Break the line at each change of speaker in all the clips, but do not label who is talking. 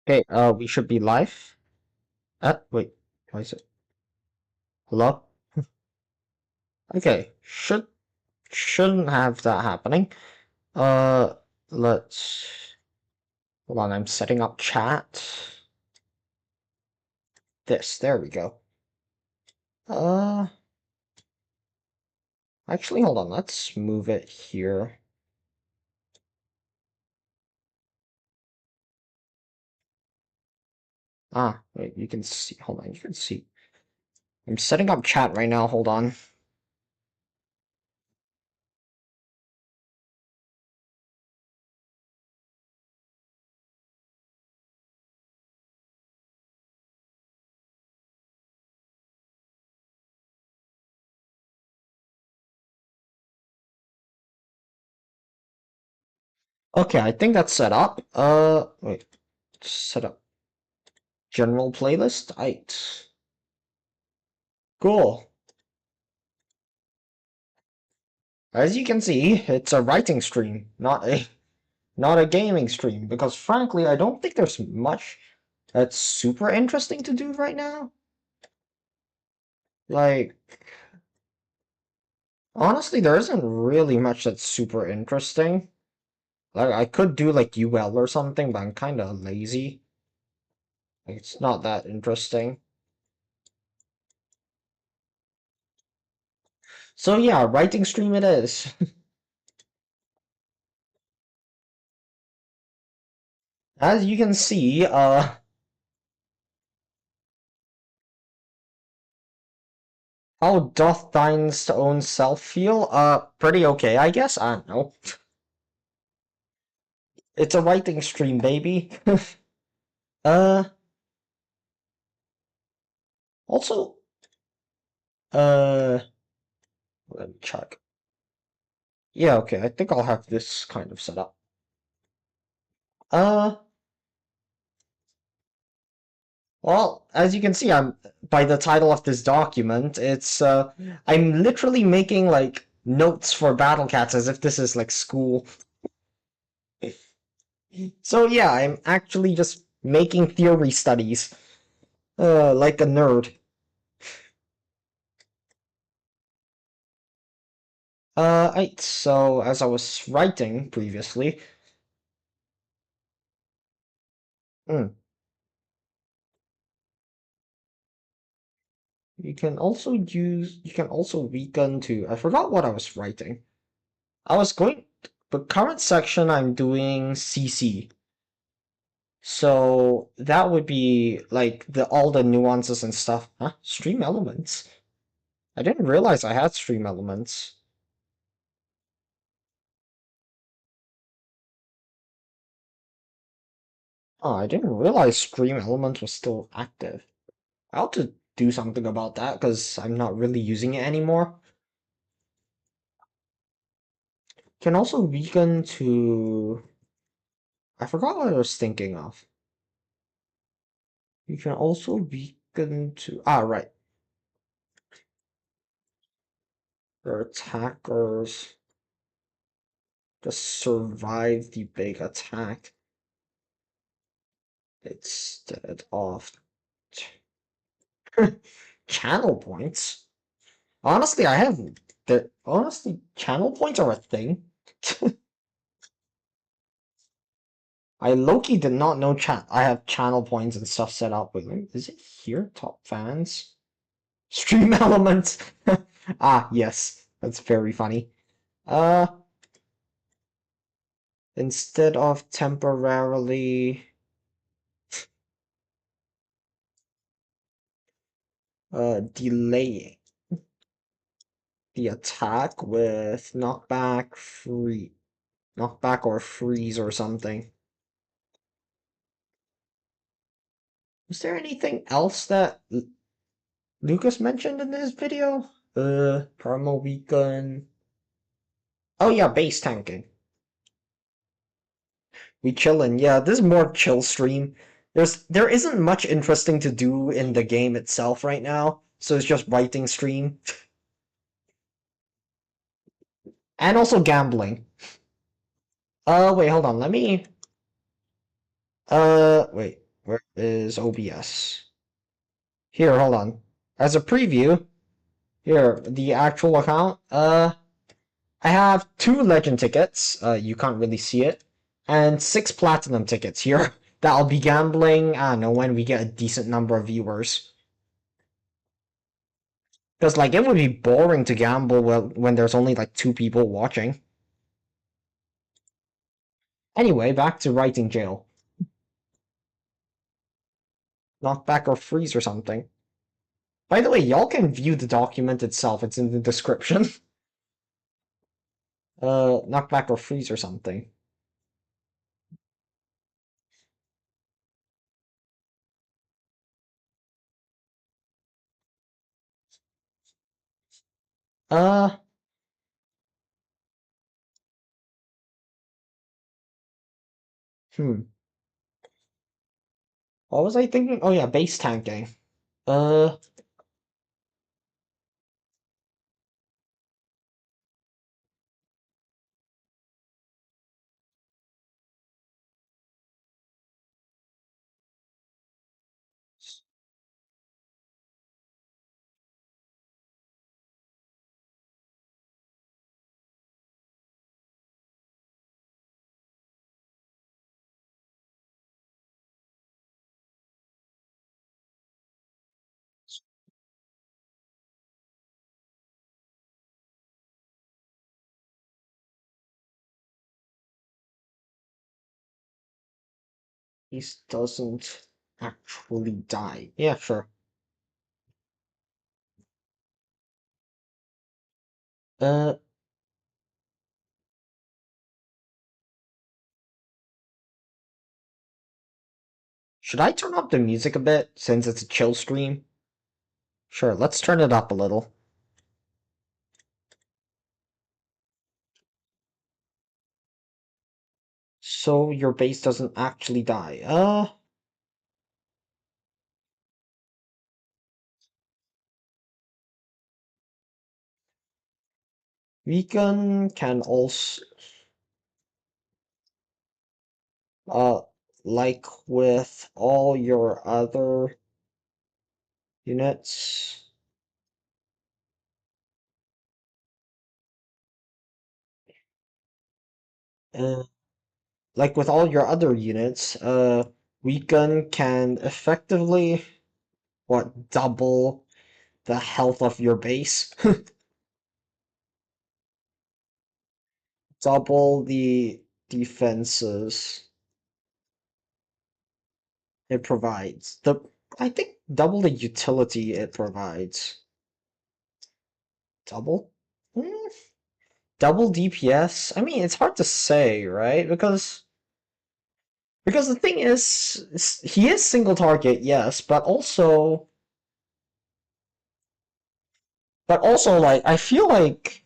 Okay, we should be live. Wait, why is it? Hello? Okay, shouldn't have that happening. Uh, let's hold on. I'm setting up chat. There we go. Uh, actually, hold on. Let's move it here. Ah, wait, you can see. Hold on, you can see. I'm setting up chat right now. Hold on. Okay, I think that's set up. Wait, set up general playlist. Right. Cool. As you can see, it's a writing stream, not a gaming stream, because frankly, I don't think there's much that's super interesting to do right now. Like, honestly, there isn't really much that's super interesting. Like, I could do like UL or something, but I'm kind of lazy. Like, it's not that interesting. So yeah, writing stream it is. As you can see, how doth thine's own self feel? Pretty okay, I guess. I don't know. It's a writing stream, baby. Uh, also, uh, let me check. Yeah, okay, I think I'll have this kind of set up. Uh, well, as you can see, I'm by the title of this document, I'm literally making like notes for Battle Cats as if this is like school. So yeah, I'm actually just making theory studies, like a nerd. So as I was writing previously, hmm, you can also weaken to, I forgot what I was writing. I was going, the current section I'm doing CC. So that would be like all the nuances and stuff. Huh? Stream elements? I didn't realize I had stream elements. Oh, I didn't realize stream element was still active. I ought to do something about that because I'm not really using it anymore. Can also weaken to, I forgot what I was thinking of. You can also weaken to, right. Your attackers just survive the big attack instead of channel points. Honestly, I have honestly channel points are a thing. I low-key did not know I have channel points and stuff set up. Wait, is it here? Top fans? Stream elements. Ah, yes. That's very funny. Uh, instead of temporarily delaying the attack with knockback or freeze or something. Was there anything else that Lucas mentioned in his video? Promo weekend. Oh yeah, base tanking. We chillin'. Yeah, this is more chill stream. There isn't much interesting to do in the game itself right now, so it's just writing stream. And also gambling. Wait, hold on. Let me wait. Where is OBS? Here, hold on. As a preview, here, the actual account. I have 2 legend tickets. You can't really see it. And 6 platinum tickets here that I'll be gambling, I don't know, when we get a decent number of viewers. Because, like, it would be boring to gamble when there's only, like, 2 people watching. Anyway, back to writing jail. Knockback or freeze or something. By the way, y'all can view the document itself. It's in the description. Knockback or freeze or something. Uh, hmm. What was I thinking? Oh yeah, base tanking. Uh, he doesn't actually die. Yeah, sure. Uh, should I turn up the music a bit since it's a chill stream? Sure, let's turn it up a little. So your base doesn't actually die. Weaken can also, uh, like with all your other units, uh, like with all your other units, weaken can effectively, what, double the health of your base? Double the defenses it provides. I think double the utility it provides. Double? Hmm, double DPS? I mean, it's hard to say, right? Because the thing is, he is single target, yes, but also like I feel like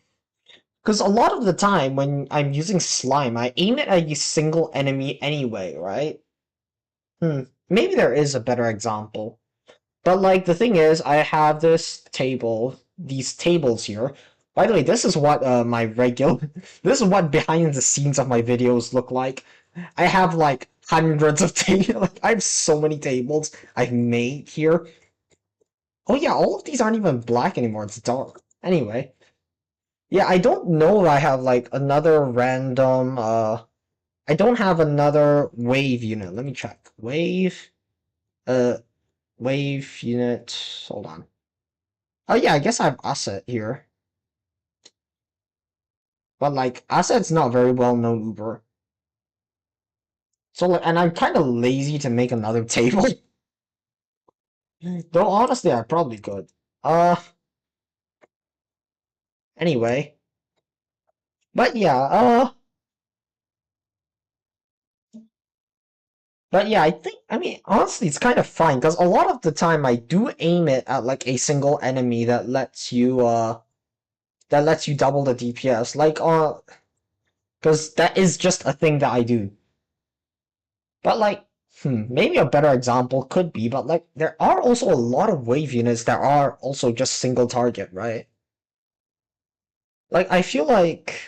because a lot of the time when I'm using slime, I aim it at a single enemy anyway, right? Maybe there is a better example. But like the thing is, I have these tables here. By the way, this is what my regular, this is what behind the scenes of my videos look like. I have like hundreds of tables. Like, I have so many tables I've made here. Oh yeah, all of these aren't even black anymore. It's dark. Anyway, yeah, I don't know if I have like another random. I don't have another wave unit. Let me check. Uh, wave unit. Hold on. Oh yeah, I guess I have asset here. But like asset's not very well known Uber. So like, and I'm kind of lazy to make another table. Though honestly, I probably could. Uh, anyway. But yeah, I think, I mean, honestly, it's kind of fine because a lot of the time I do aim it at like a single enemy that lets you double the DPS. Like, because that is just a thing that I do. But like, maybe a better example could be, but like, there are also a lot of wave units that are also just single target, right? Like, I feel like,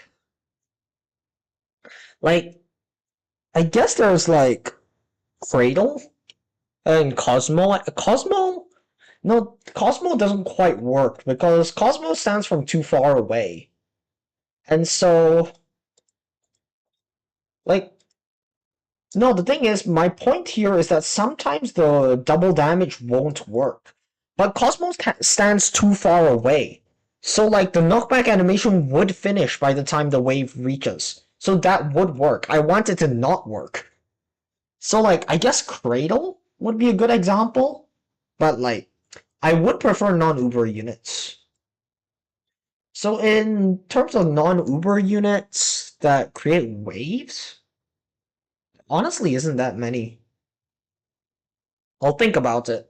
I guess there's like Cradle. And Cosmo? No, Cosmo doesn't quite work because Cosmo stands from too far away. And so, like, no, the thing is, my point here is that sometimes the double damage won't work. But Cosmos stands too far away. So, like, the knockback animation would finish by the time the wave reaches. So that would work. I want it to not work. So, like, I guess Cradle would be a good example. But, like, I would prefer non-Uber units. So, in terms of non-Uber units that create waves, honestly, isn't that many. I'll think about it.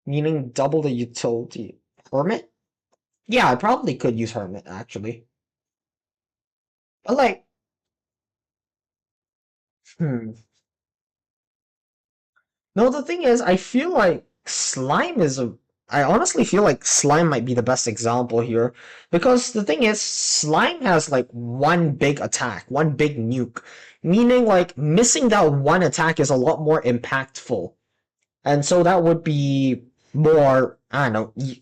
Meaning double the utility. Hermit? Yeah, I probably could use Hermit, actually. But, like, hmm. No, the thing is, I feel like Slime is a. I honestly feel like Slime might be the best example here. Because the thing is, Slime has, like, one big attack, one big nuke. Meaning, like, missing that one attack is a lot more impactful. And so that would be more, I don't know,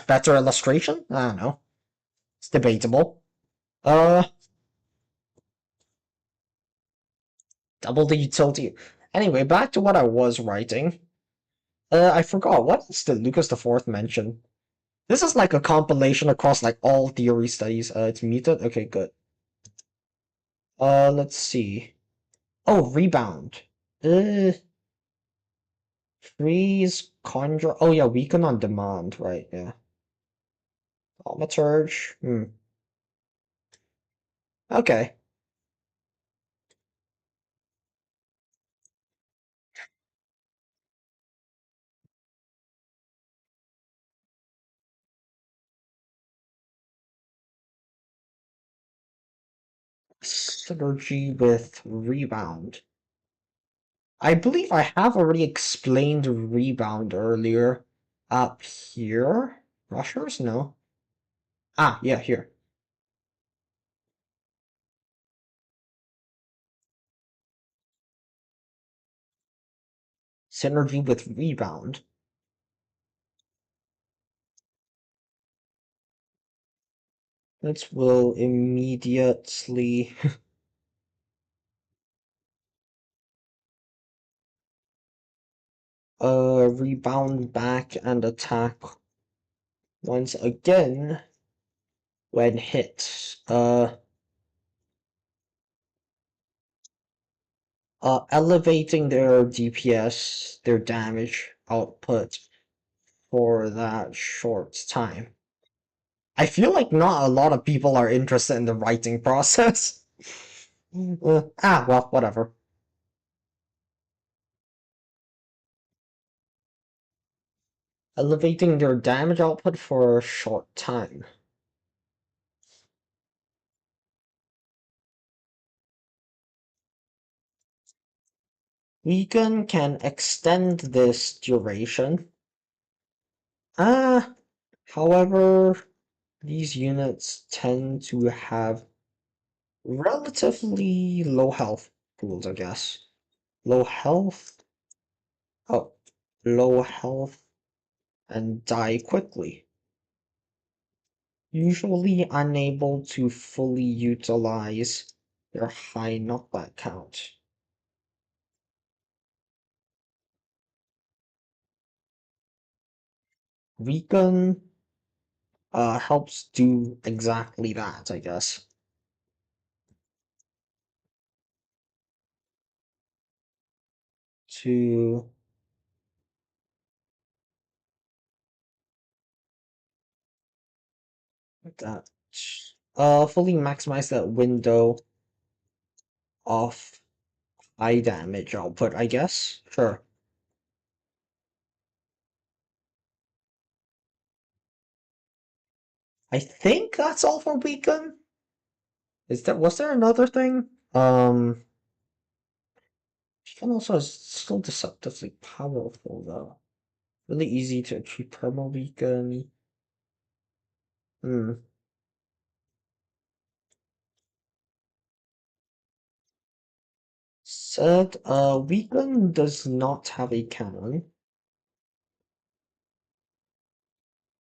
better illustration? I don't know. It's debatable. Uh, Double the utility. Anyway, back to what I was writing. I forgot. What else did Lucas the Fourth mention? This is like a compilation across like all theory studies. It's muted. Okay, good. Let's see. Oh, rebound. Uh, freeze, conjure. Oh yeah, weaken on demand. Right. Yeah. Thaumaturge. Hmm. Okay. Synergy with rebound. I believe I have already explained rebound earlier. Up here? Rushers? No. Ah, yeah, here. Synergy with rebound. That will immediately rebound back and attack once again when hit. Elevating their DPS, their damage output for that short time. I feel like not a lot of people are interested in the writing process. Well, whatever. Elevating their damage output for a short time. Weaken can extend this duration. Ah, however, these units tend to have relatively low health pools, I guess. Low health? Oh, low health and die quickly. Usually unable to fully utilize their high knockback count. Weaken helps do exactly that, I guess. To that fully maximize that window of high damage output, I guess. Sure. I think that's all for weaken. Was there another thing? Weaken also is still deceptively powerful though. Really easy to achieve perma weaken. Hmm. Said, Weekend does not have a cannon.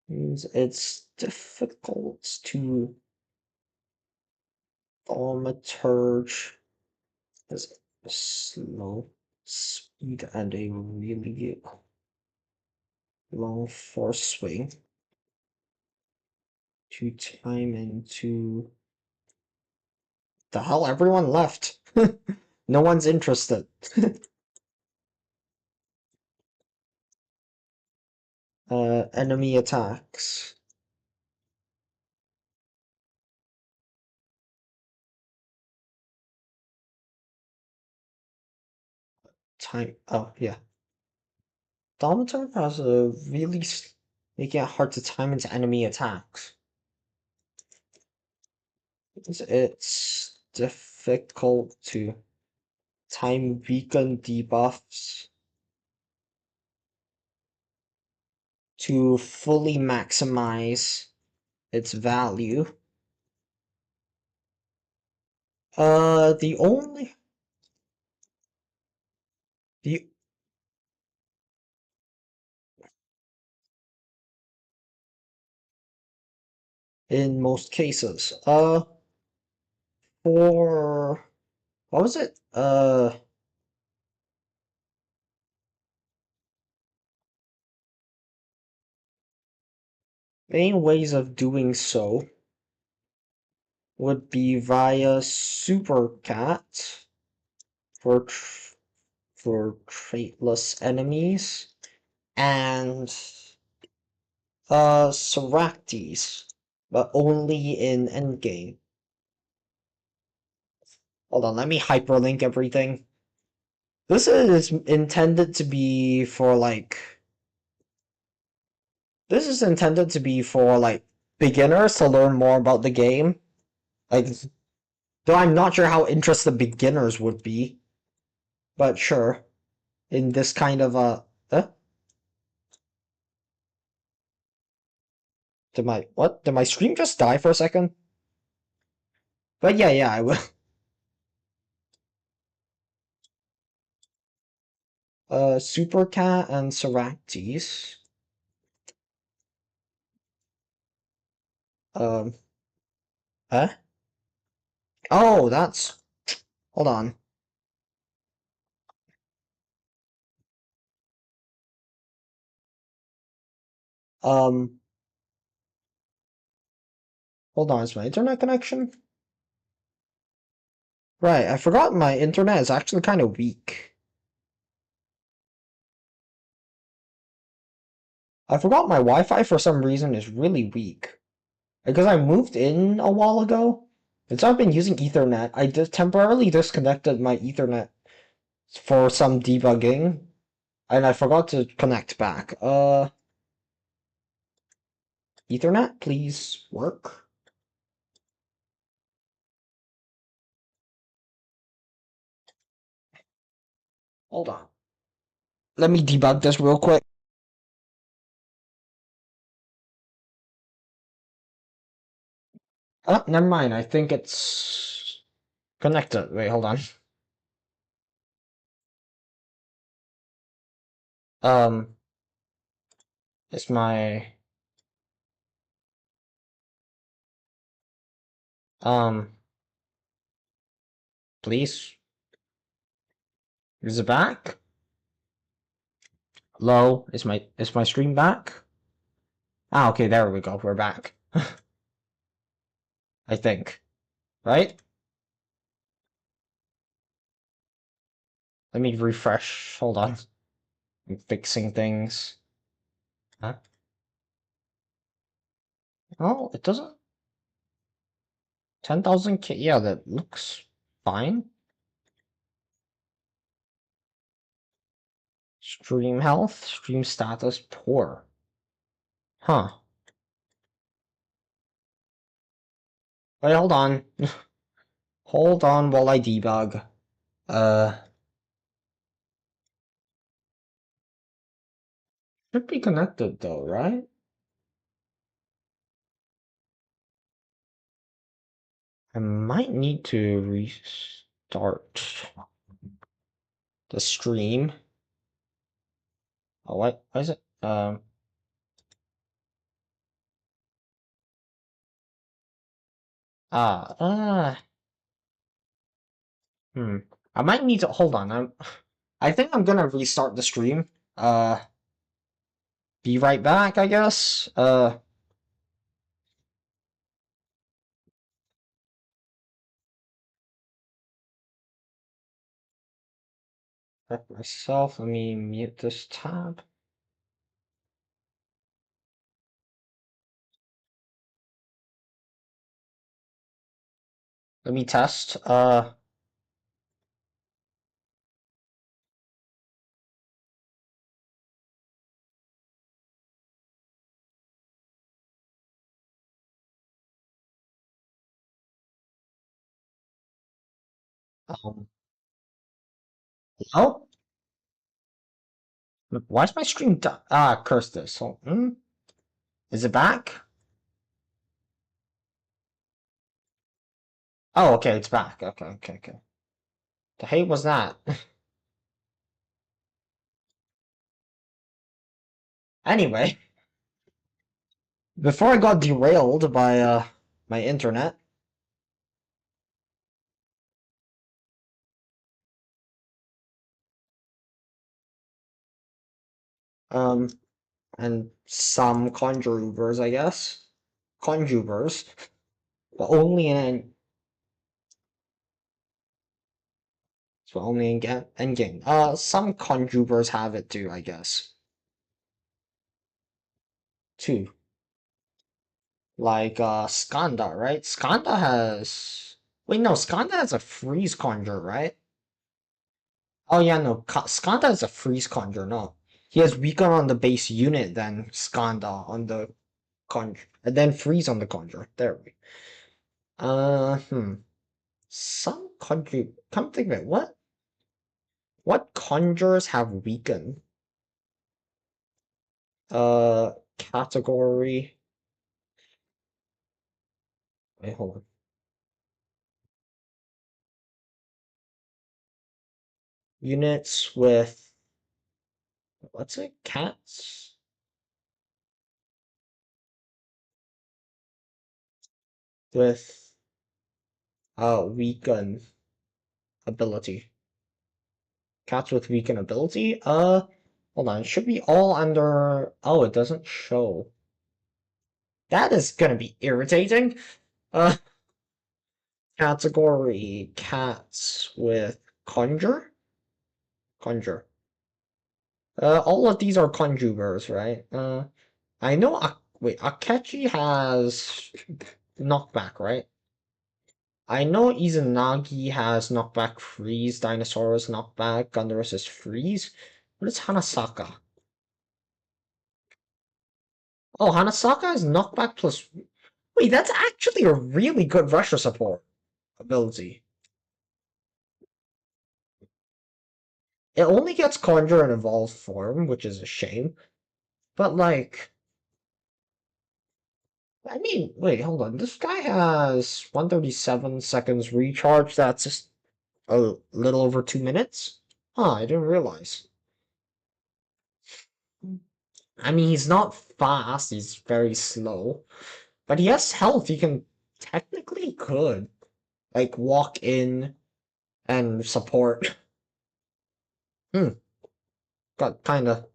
Means it's difficult to thaumaturge as a slow speed and a really long force swing to time into the hell everyone left. No one's interested. Enemy attacks. Time. Oh, yeah. Dominator has a really making it hard to time into enemy attacks. It's difficult to time beacon debuffs to fully maximize its value. The only the in most cases. For what was it? Main ways of doing so would be via Super Cat for for traitless enemies and Soractes, but only in endgame. Hold on, let me hyperlink everything. This is intended to be for like this is intended to be for like beginners to learn more about the game. Like though I'm not sure how interested beginners would be, but sure. In this kind of did my stream just die for a second? But yeah, I will. Super Cat and Soractes. Um, eh? Oh, that's. Hold on. Um, hold on. Is my internet connection? Right, I forgot my internet is actually kind of weak. I forgot my Wi-Fi for some reason is really weak. Because I moved in a while ago, and so I've been using Ethernet. I just temporarily disconnected my Ethernet for some debugging, and I forgot to connect back. Ethernet, please work. Hold on. Let me debug this real quick. Oh, never mind. I think it's connected. Wait, hold on. Um, it's my um. Please, is it back? Hello, is my stream back? Ah, okay, there we go. We're back. I think, right? Let me refresh. Hold on. I'm fixing things. Huh? Oh, it doesn't. 10,000 K. Yeah, that looks fine. Stream health, stream status poor. Huh. Wait, hold on. Hold on while I debug. Uh, should be connected though, right? I might need to restart. the stream. Oh, what? What is it? Ah, hmm. I might need to hold on. I think I'm gonna restart the stream. Be right back, I guess. Check myself. Let me mute this tab. Let me test. Um, oh, why is my stream curse this? So, is it back? Oh, okay, it's back. Okay, okay, okay. The hate was that? Anyway, before I got derailed by my internet, um, and some conjurers, I guess, conjurers, but only in so only in endgame. Some conjurers have it too, I guess. Too. Like Skanda, right? Skanda has wait, no, Skanda has a freeze conjure, right? Oh yeah, no, Skanda is a freeze conjure, no. He has weaker on the base unit than Skanda on the conjure, and then freeze on the conjure. There we. Some conjure. Come think of it. What conjures have weakened? Category. Wait, hold on. Units with what's it? Cats with weaken ability. Cats with weaken ability. Hold on. It should be all under. Oh, it doesn't show. That is gonna be irritating. Uh, category cats with conjure. Conjure. All of these are conjurers, right? I know. Wait, Akechi has knockback, right? I know Izanagi has knockback freeze, Dinosaurus knockback, Gundurus is freeze. What is Hanasaka? Oh, Hanasaka has knockback plus. Wait, that's actually a really good Rusher support ability. It only gets Conjure in Evolved form, which is a shame. But like, I mean, wait, hold on. This guy has 137 seconds recharge. That's just a little over 2 minutes. Huh, I didn't realize. I mean, he's not fast. He's very slow. But he has health. He can technically could like walk in and support. Hmm. Got kind of.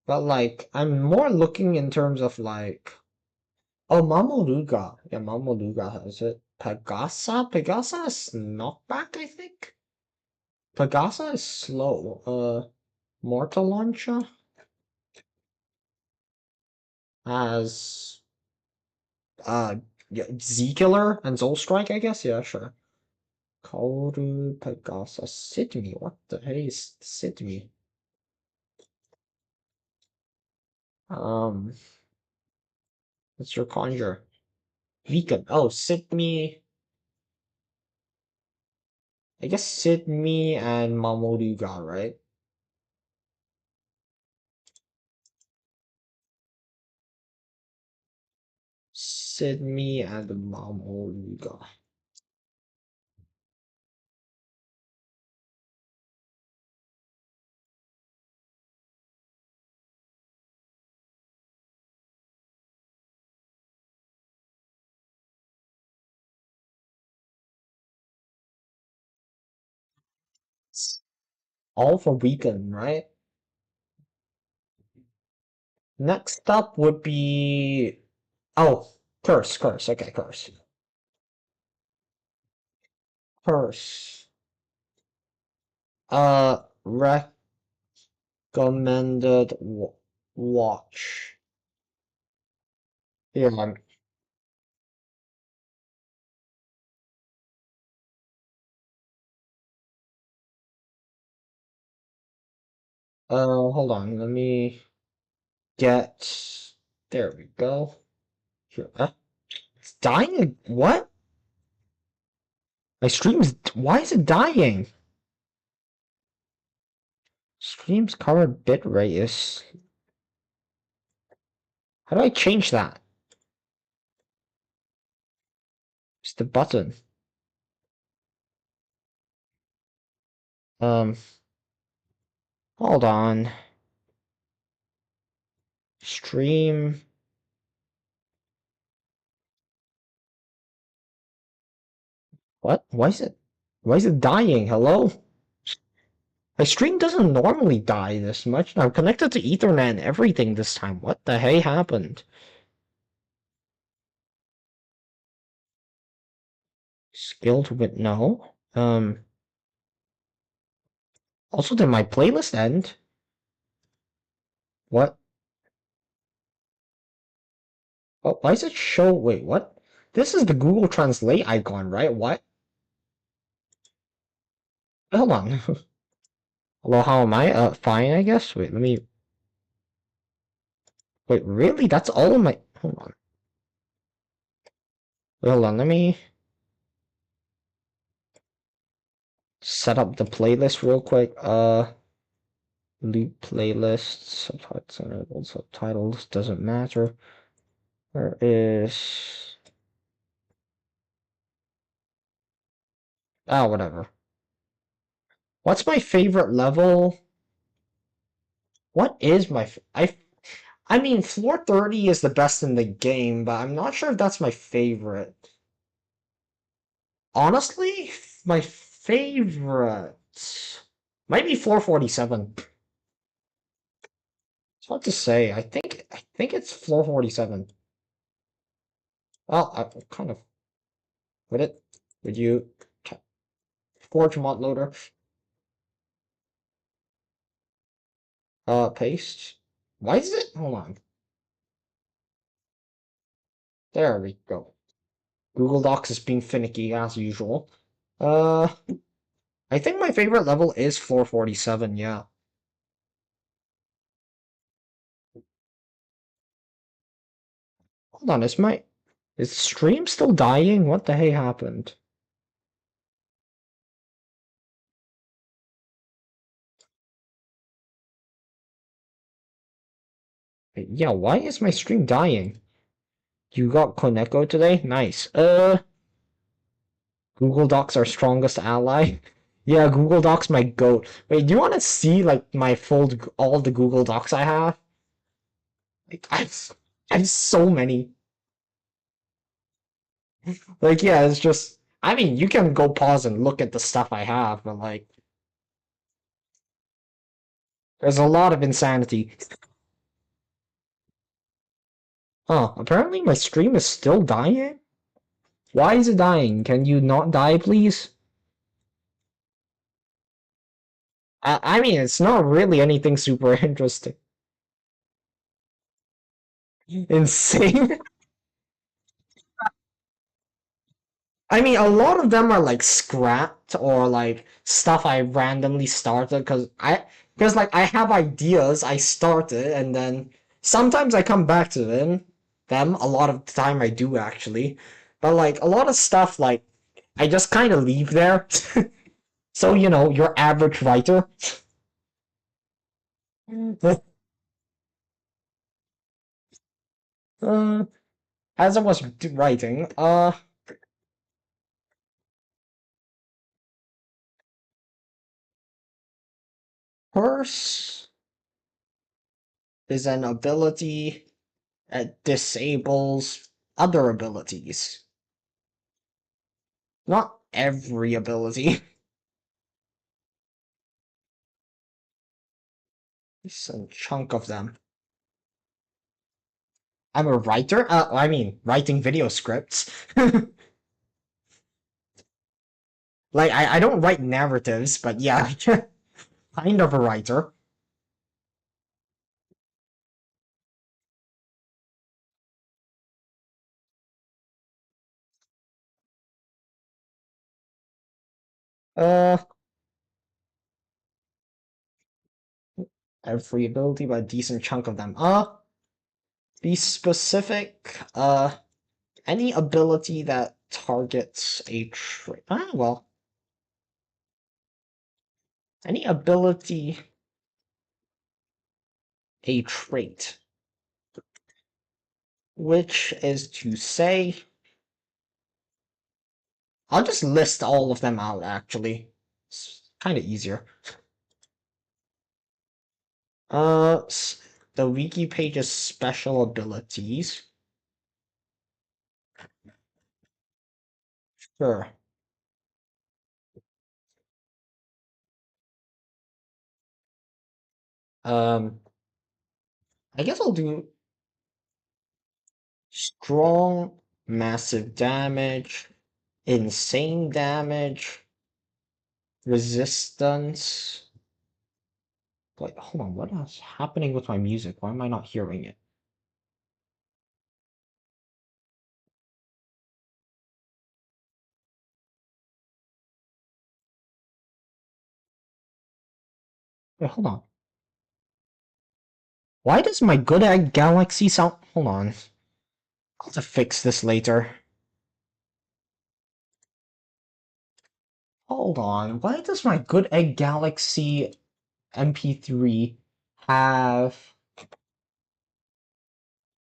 But like, I'm more looking in terms of like. Oh, Mamoruga. Yeah, Mamoruga has it. Pegasa? Pegasa is knockback, I think? Pegasa is slow. Mortal Launcher has yeah, Z-Killer and Soul Strike, I guess? Yeah, sure. Kaoru, Pegasa, Sidney. What the hell is Sidney? Um, what's your conjure? Weaken. Oh, Sidney. I guess Sidney and Mamoruga, right? Sidney and Mamoruga. All for weekend, right? Next up would be oh, curse. Okay, curse. Curse. Recommended watch. Yeah, hold on. Let me get. There we go. Here. It's dying. What? My stream's. Why is it dying? Stream's current bitrate is. How do I change that? It's the button. Um, hold on. Stream. What? Why is it? Why is it dying? Hello? My stream doesn't normally die this much. I'm connected to Ethernet and everything this time. What the hey happened? Skilled with no. Also, did my playlist end? What? Oh, why does it show? Wait, what? This is the Google Translate icon, right? What? Hold on. Hello, how am I? Fine, I guess. Wait, let me. Wait, really? That's all of my. Hold on. Wait, hold on. Let me set up the playlist real quick. Loop playlists, subtitles, doesn't matter. Where is. Ah, whatever. What's my favorite level? What is my. I mean, floor 30 is the best in the game, but I'm not sure if that's my favorite. Honestly, my favorite might be 447. It's hard to say. I think it's floor 47. Well, I kind of would it. Would you Forge mod loader? Paste. Why is it? Hold on. There we go. Google Docs is being finicky as usual. Uh, I think my favorite level is 447. Yeah. Hold on. Is the stream still dying? What the hey happened? Yeah. Why is my stream dying? You got Koneko today? Nice. Google Docs our strongest ally. Yeah, Google Docs my goat. Wait, do you want to see like my full all the Google Docs I have? Like, I have so many. Like, yeah, it's just. I mean, you can go pause and look at the stuff I have, but like, there's a lot of insanity. Huh? Apparently, my stream is still dying. Why is it dying? Can you not die, please? I mean, it's not really anything super interesting. Insane. I mean, a lot of them are like scrapped or like stuff I randomly started because like I have ideas I started and then sometimes I come back to them. A lot of the time I do actually, but like a lot of stuff like I just kind of leave there. So your average writer. uh, as I was writing, curse is an ability that disables other abilities. Not every ability. Some chunk of them. I'm a writer? I mean, writing video scripts. Like, I don't write narratives, but yeah, kind of a writer. Uh, every ability, but a decent chunk of them. Be specific. Any ability that targets a trait. Well, any ability, a trait, which is to say, I'll just list all of them out actually. It's kind of easier. The wiki page's special abilities. Sure. Um, I guess I'll do strong, massive damage, insane damage, resistance. Wait, hold on, what is happening with my music? Why am I not hearing it? Wait, hold on. Why does my good egg galaxy sound... Hold on. I'll have to fix this later. Hold on. Why does my good egg galaxy MP3 have...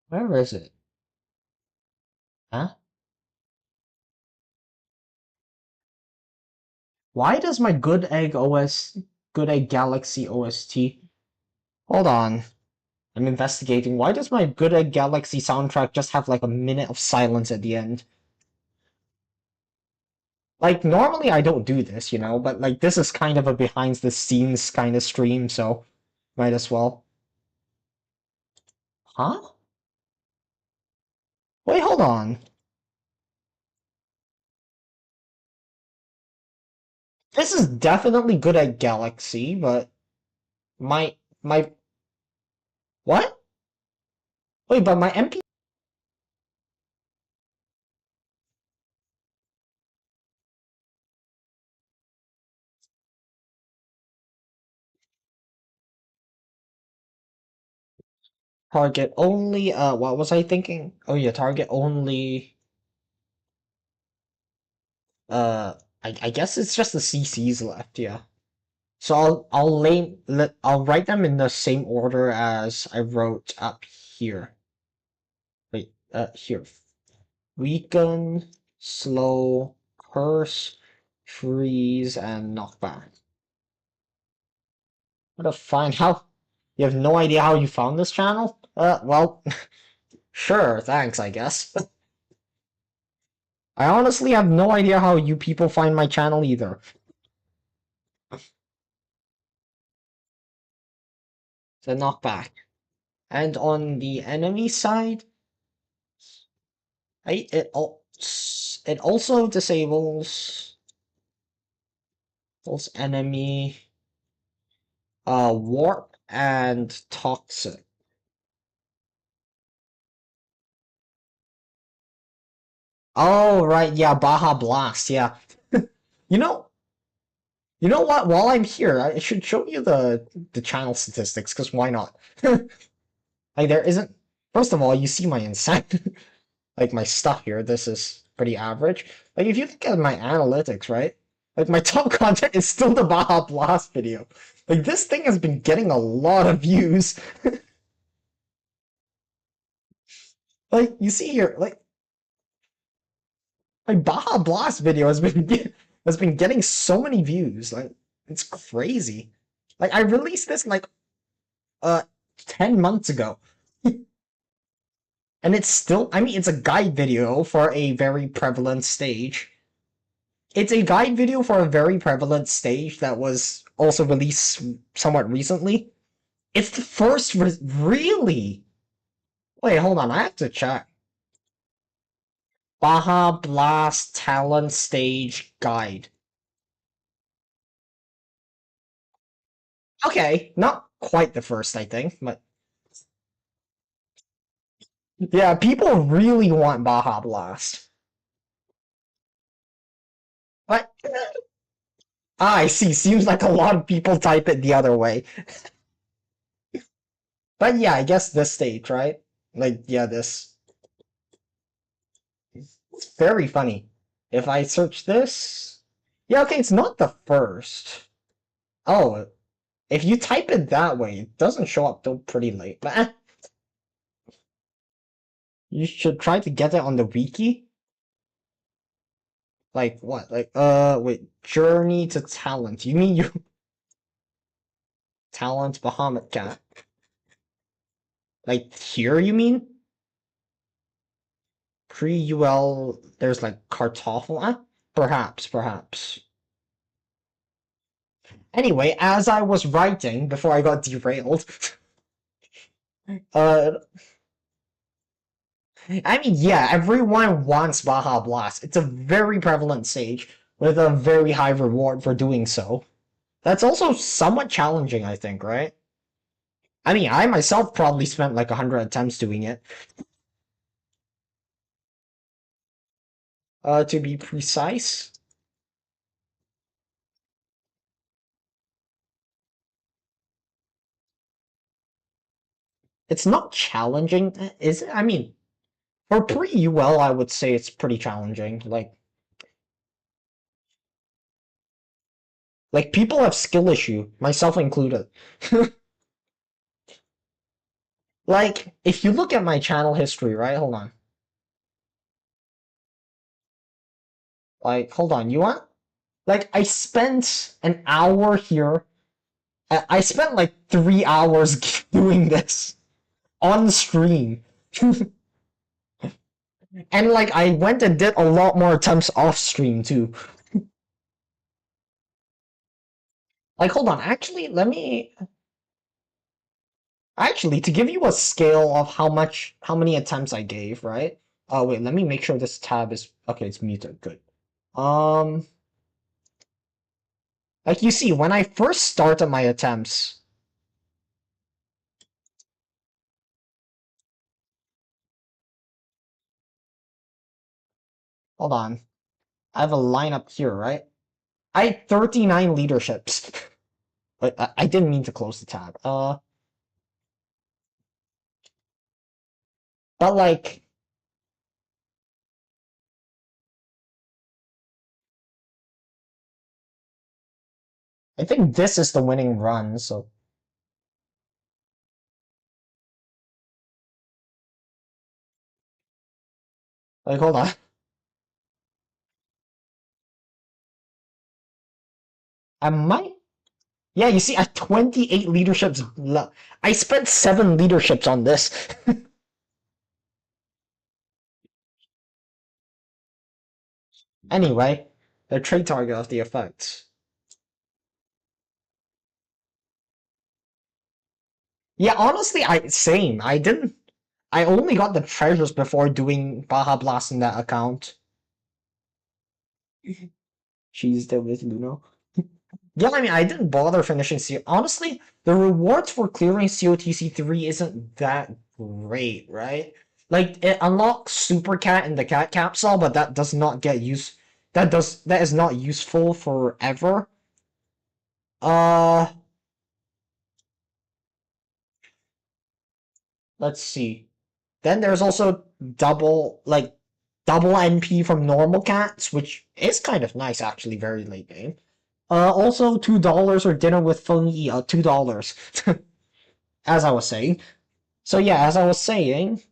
Where is it? Huh? Why does my good egg good egg galaxy OST... Hold on. I'm investigating. Why does my good egg galaxy soundtrack just have like a minute of silence at the end? Like, normally I don't do this, but like this is kind of a behind the scenes kind of stream, so might as well. Huh? Wait, hold on. This is definitely good at Galaxy, but my what? Wait, but my MP target only what was I thinking? Oh yeah, target only uh I guess it's just the CCs left, yeah. So I'll write them in the same order as I wrote up here. Wait, here. Weaken, slow, curse, freeze, and knockback. What a fine how you have no idea how you found this channel? Well, sure, thanks, I guess. I honestly have no idea how you people find my channel either. The knockback. And on the enemy side, it also disables both enemy warp and toxic. Oh right, yeah, Baja Blast, yeah. You know, you know what? While I'm here, I should show you the channel statistics, because why not? Like there isn't. First of all, you see my insane, like my stuff here. This is pretty average. Like if you look at my analytics, right? Like my top content is still the Baja Blast video. Like this thing has been getting a lot of views. Like you see here, like my Baja Blast video has been getting so many views. Like it's crazy. Like I released this like uh 10 months ago. And it's still, I mean, it's a guide video for a very prevalent stage. It's a guide video for a very prevalent stage that was also released somewhat recently. It's the first really? Wait, hold on. I have to check. Baja Blast Talent Stage Guide. Okay, not quite the first, I think, but yeah, people really want Baja Blast. But I see. Seems like a lot of people type it the other way. But yeah, I guess this stage, right? Like, yeah, this. It's very funny. If I search this. Yeah, okay, it's not the first. Oh, if you type it that way, it doesn't show up till pretty late. But you should try to get it on the wiki. Like what? Like wait, Journey to Talent. You mean you Talent Bahamut Cat? Like here, you mean? Pre-UL, there's like Kartoffel. Perhaps, perhaps. Anyway, as I was writing before I got derailed, uh, I mean, yeah, everyone wants Baja Blast. It's a very prevalent stage with a very high reward for doing so. That's also somewhat challenging, I think, right? I mean, I myself probably spent like 100 attempts doing it. To be precise, it's not challenging, is it? I mean, for pre-UL, I would say it's pretty challenging. Like people have skill issue, myself included. Like, if you look at my channel history, right? Hold on. Like, hold on. You want? Like, I spent an hour here. I spent like 3 hours doing this on stream. And like, I went and did a lot more attempts off stream too. Like, hold on. Actually, let me. Actually, to give you a scale of how many attempts I gave, right? Oh, wait, let me make sure this tab is. Okay, it's muted. Good. Um, like you see, when I first started my attempts, hold on, I have a lineup here, right? I had 39 leaderships. But I didn't mean to close the tab. But like, I think this is the winning run. So, like, hold on, I might. Yeah, you see, I have 28 leaderships. I spent 7 leaderships on this. Anyway, the trade target of the effects. Yeah, honestly, I same. I didn't. I only got the treasures before doing Baja Blast in that account. She's there with Luno. Yeah, I mean, I didn't bother finishing C. Honestly, the rewards for clearing COTC 3 isn't that great, right? Like, it unlocks Super Cat in the cat capsule, but that does not get used. That is not useful forever. Uh, let's see. Then there's also double NP from normal cats, which is kind of nice actually, very late game. Also $2 or dinner with Feng $2. As I was saying. So yeah, as I was saying,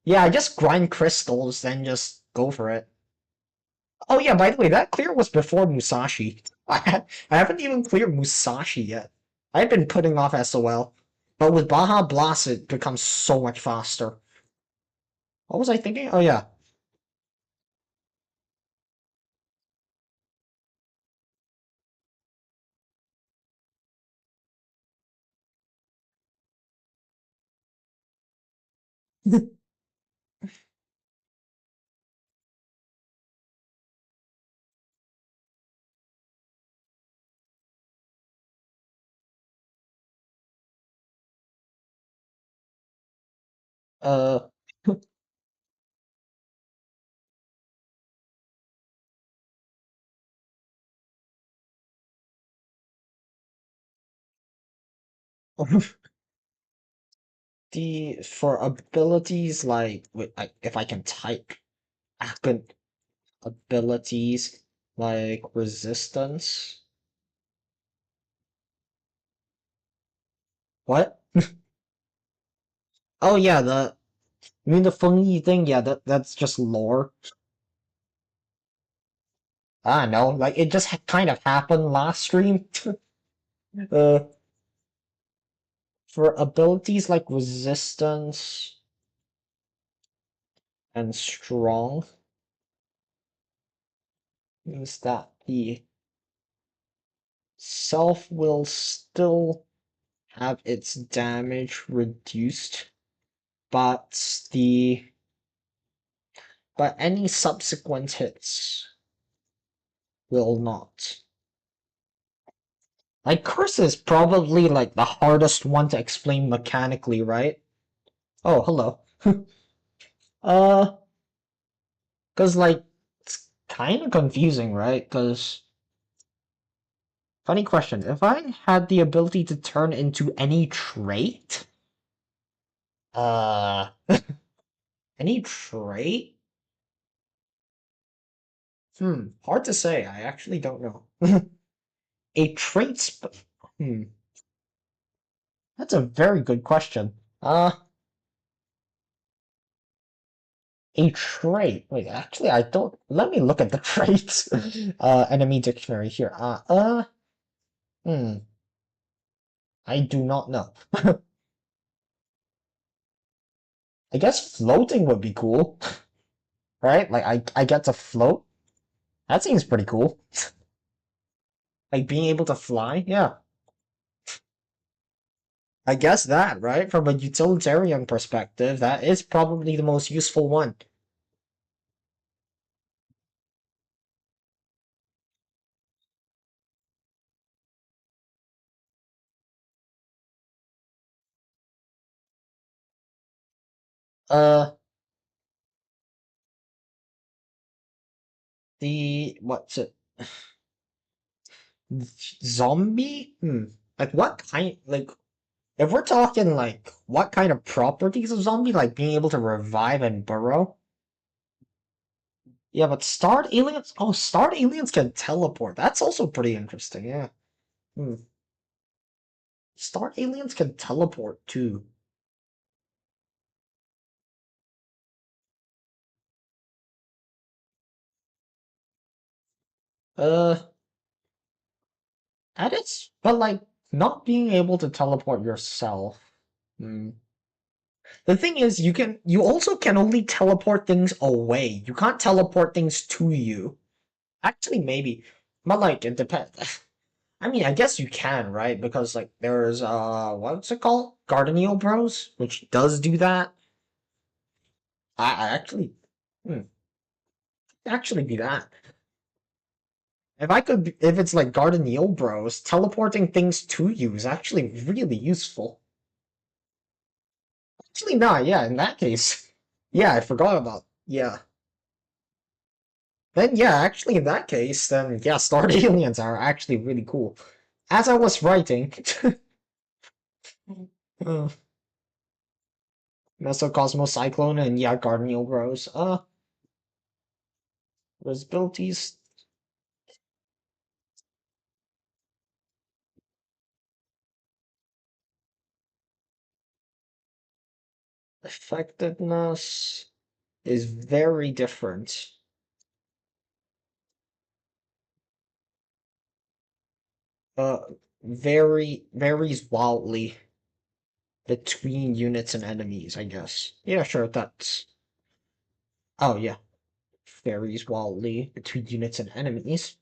yeah, I just grind crystals, then just go for it. Oh yeah, by the way, that clear was before Musashi. I haven't even cleared Musashi yet. I've been putting off SOL. But with Baja Blast, it becomes so much faster. What was I thinking? Oh yeah. Uh, the for abilities if I can type, good abilities like resistance. What? Oh yeah, you mean the fungi thing? Yeah, that's just lore. I don't know, like it just kind of happened last stream. uh, for abilities like resistance and strong, means that the self will still have its damage reduced, but the but any subsequent hits will not. Like curse is probably like the hardest one to explain mechanically, right? Oh, hello. Uh, cause like it's kind of confusing, right? Cause funny question, if I had the ability to turn into any trait, uh, any trait? Hard to say. I actually don't know. A trait hmm, that's a very good question. A trait. Wait, actually, I don't. Let me look at the traits. Enemy dictionary here. Hmm. I do not know. I guess floating would be cool, right? Like I get to float. That seems pretty cool. Like being able to fly. Yeah, I guess that, right? From a utilitarian perspective, that is probably the most useful one. Uh, the what's it? Zombie? Like what kind? Like if we're talking like what kind of properties of zombie, like being able to revive and burrow? Yeah, but starred aliens. Oh, starred aliens can teleport. That's also pretty interesting. Yeah. Hmm. Starred aliens can teleport too. Uh, that is, but like not being able to teleport yourself. Hmm. The thing is, you also can only teleport things away. You can't teleport things to you. Actually, maybe, but like it depends. I mean, I guess you can, right? Because like there's what's it called? Gardenil Bros, which does do that. I actually hmm, actually be that. If I could, if it's like Gardenil Bros, teleporting things to you is actually really useful. Actually, not. Yeah, in that case, yeah, I forgot about. Yeah, then yeah, actually, in that case, then yeah, starred aliens are actually really cool. As I was writing, uh, Mesocosmos Cyclone and yeah, Gardenil Bros. Visibilities, effectiveness is very different. Uh, varies wildly between units and enemies, I guess. Yeah, sure, that's. Oh, yeah. Varies wildly between units and enemies.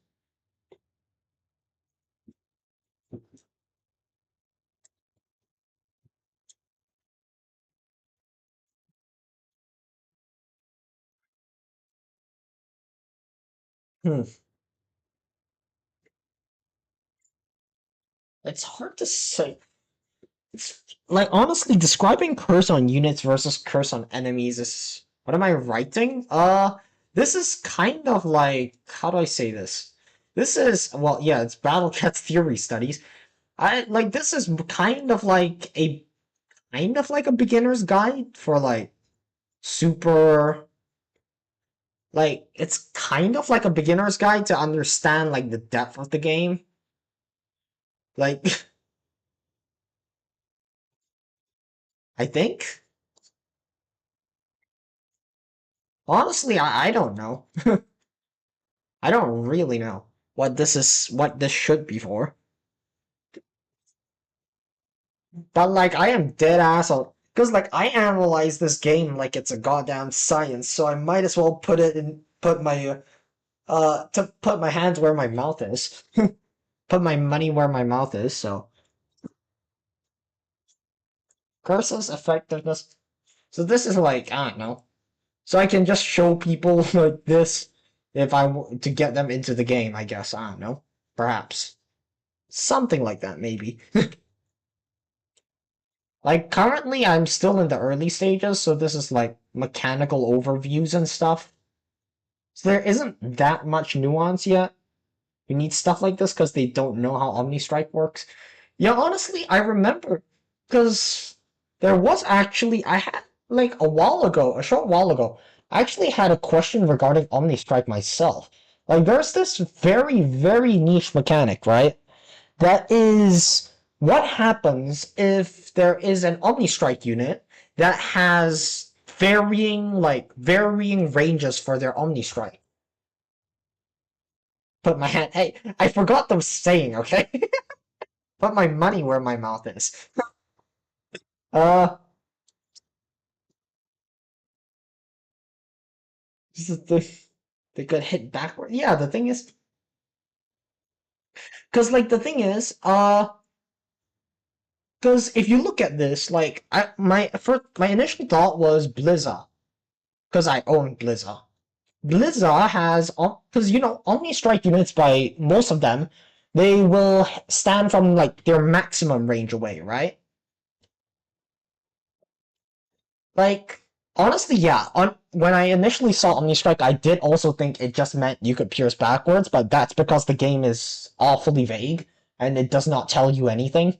Hmm. It's hard to say. It's, like honestly, describing curse on units versus curse on enemies is what am I writing? This is kind of like how do I say this? This is well, yeah, it's Battlecat's theory studies. I like this is kind of like a beginner's guide for like super like it's kind of like a beginner's guide to understand like the depth of the game. Like I think honestly, I don't know. I don't really know what this should be for. But like I am dead ass on because like I analyze this game like it's a goddamn science, so I might as well put my to put my hands where my mouth is. Put my money where my mouth is, so curses effectiveness. So this is like I don't know. So I can just show people like this if to get them into the game, I guess. I don't know. Perhaps. Something like that, maybe. Like currently I'm still in the early stages, so this is like mechanical overviews and stuff. So there isn't that much nuance yet. You need stuff like this because they don't know how Omni Strike works. Yeah, honestly, I remember because there was actually I had like a while ago, a short while ago, I actually had a question regarding Omni Strike myself. Like there's this very, very niche mechanic, right? That is what happens if there is an Omni Strike unit that has varying ranges for their Omni Strike. Put my hand. Hey, I forgot the saying. Okay, put my money where my mouth is. Uh, this is they could hit backward. Yeah, the thing is, because like the thing is, because if you look at this, like my initial thought was Blizza, because I own Blizza. Blizza has because you know Omni Strike units by most of them, they will stand from like their maximum range away, right? Like honestly, yeah. On when I initially saw Omni Strike, I did also think it just meant you could pierce backwards, but that's because the game is awfully vague and it does not tell you anything.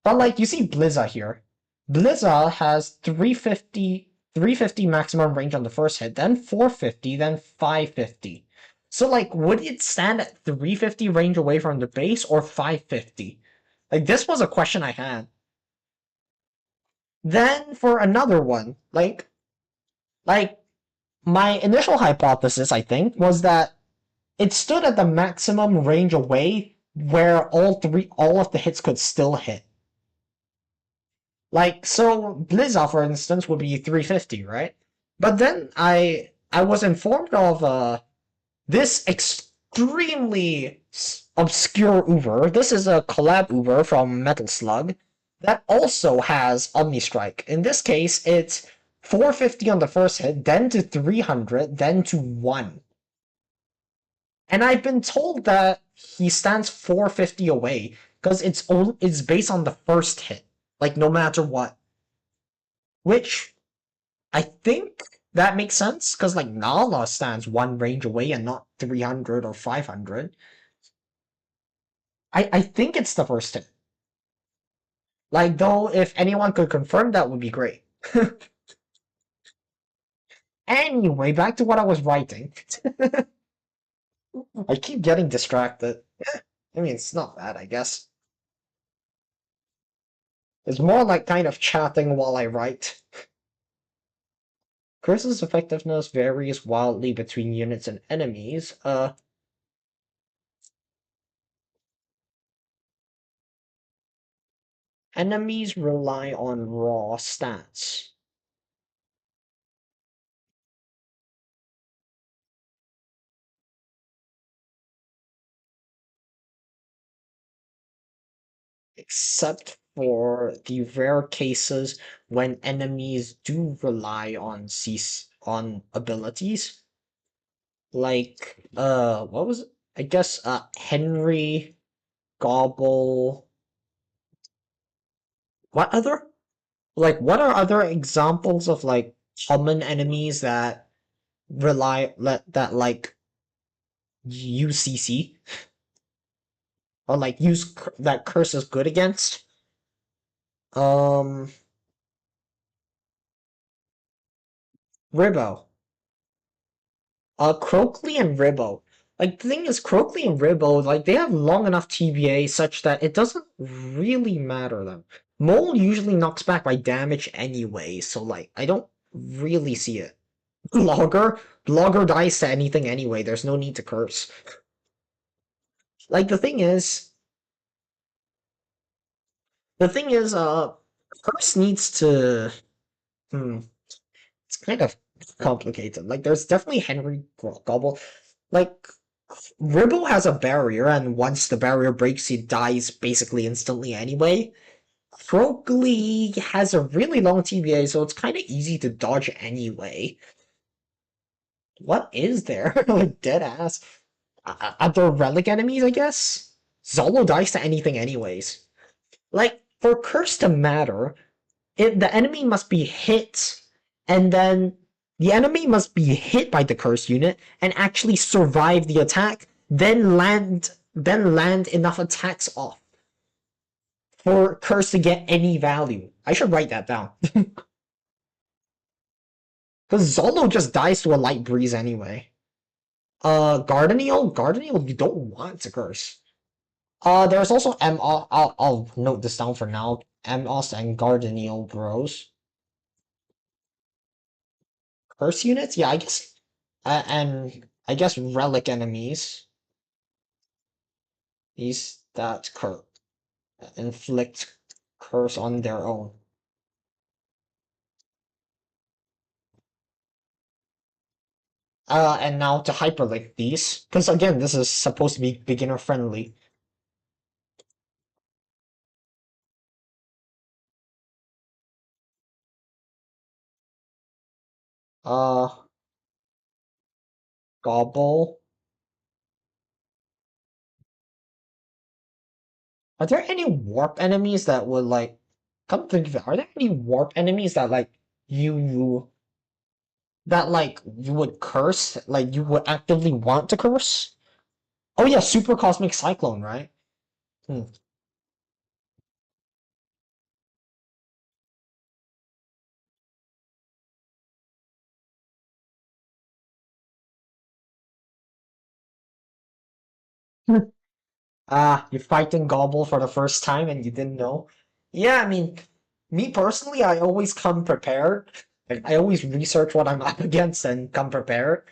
But like you see Blizza here. Blizza has 350 maximum range on the first hit, then 450, then 550. So like would it stand at 350 range away from the base or 550? Like this was a question I had. Then for another one, like my initial hypothesis I think was that it stood at the maximum range away where all of the hits could still hit. Like so Blizza for instance would be 350, right? But then I was informed of this extremely obscure Uber. This is a collab Uber from Metal Slug that also has Omni Strike. In this case, it's 450 on the first hit, then to 300, then to 1. And I've been told that he stands 450 away because it's based on the first hit, like no matter what. Which I think that makes sense because like Nala stands one range away and not 300 or 500. I think it's the first hit. Like though, if anyone could confirm, that would be great. Anyway, back to what I was writing. I keep getting distracted. I mean, it's not bad, I guess. It's more like kind of chatting while I write. Curse's effectiveness varies wildly between units and enemies. Enemies rely on raw stats. Except for the rare cases when enemies do rely on abilities. Like, what was it? I guess, Henry, Gobble. What other? Like, what are other examples of, like, common enemies that that, like, use CC? Or, like, that curse is good against? Um, Ribbo. Croakley and Ribbo. Like, the thing is, Croakley and Ribbo, like, they have long enough TBA such that it doesn't really matter them. Mole usually knocks back by damage anyway, so, like, I don't really see it. Blogger? Blogger dies to anything anyway, there's no need to curse. Like, the thing is, curse needs to, hmm, it's kind of complicated. Like, there's definitely Henry Gobble. Like, Ribble has a barrier, and once the barrier breaks, he dies basically instantly anyway. Croakley has a really long TBA, so it's kind of easy to dodge anyway. What is there? Like, dead ass. Are there relic enemies, I guess? Zolo dies to anything anyways. Like, for Curse to matter, the enemy must be hit, and then the enemy must be hit by the curse unit and actually survive the attack, then land enough attacks off for curse to get any value. I should write that down. Because Zolo just dies to a light breeze anyway. Gardenial, you don't want to curse. There's also I'll note this down for now. Mos and Gardenial bros. Curse units? Yeah, I guess. And I guess relic enemies. These that inflict curse on their own. And now to hyperlink these, because again, this is supposed to be beginner friendly. Uh, Gobble. Are there any warp enemies that would like? Come to think of it, are there any warp enemies that like you that like you would curse, like you would actively want to curse? Oh yeah, Super Cosmic Cyclone, right? Hmm. Ah, you're fighting Gobble for the first time and you didn't know? Yeah, I mean, me personally, I always come prepared. Like, I always research what I'm up against and come prepared.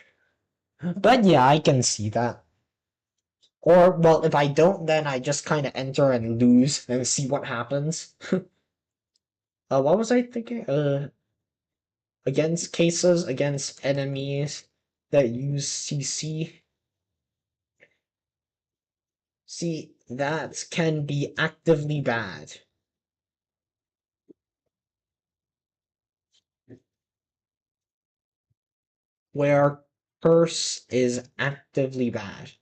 But yeah, I can see that. Or, well, if I don't, then I just kind of enter and lose and see what happens. What was I thinking? Against cases, against enemies that use CC. See, that can be actively bad. Where curse is actively bad.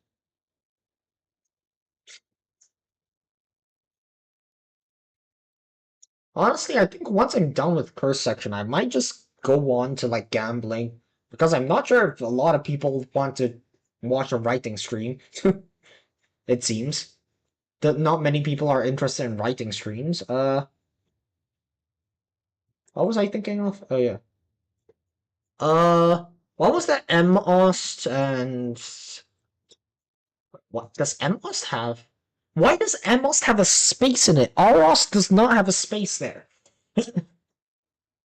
Honestly, I think once I'm done with curse section, I might just go on to like gambling because I'm not sure if a lot of people want to watch a writing stream. It seems that not many people are interested in writing streams. What was I thinking of? Oh yeah. What was that? Most and what does Most have? Why does Most have a space in it? Aros does not have a space there.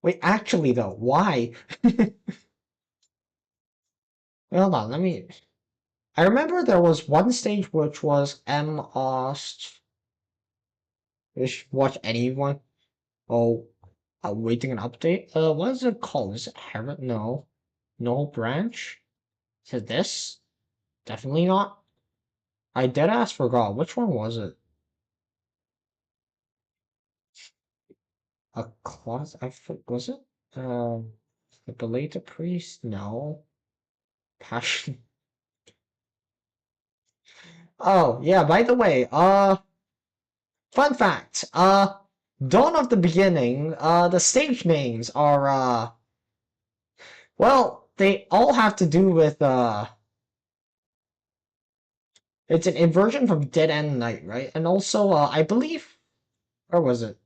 Wait, actually though, why? Hold on, let me. I remember there was one stage which was Most. Watch anyone. Oh, awaiting an update. What is it called? Is it Heron? No, no branch. Is it this? Definitely not. I dead ass forgot. Which one was it? A closet? Was it? The belated priest? No. Passion. Oh, yeah, by the way, fun fact, Dawn of the Beginning, the stage names are, well, they all have to do with, it's an inversion from Dead End Night, right? And also, I believe, where was it?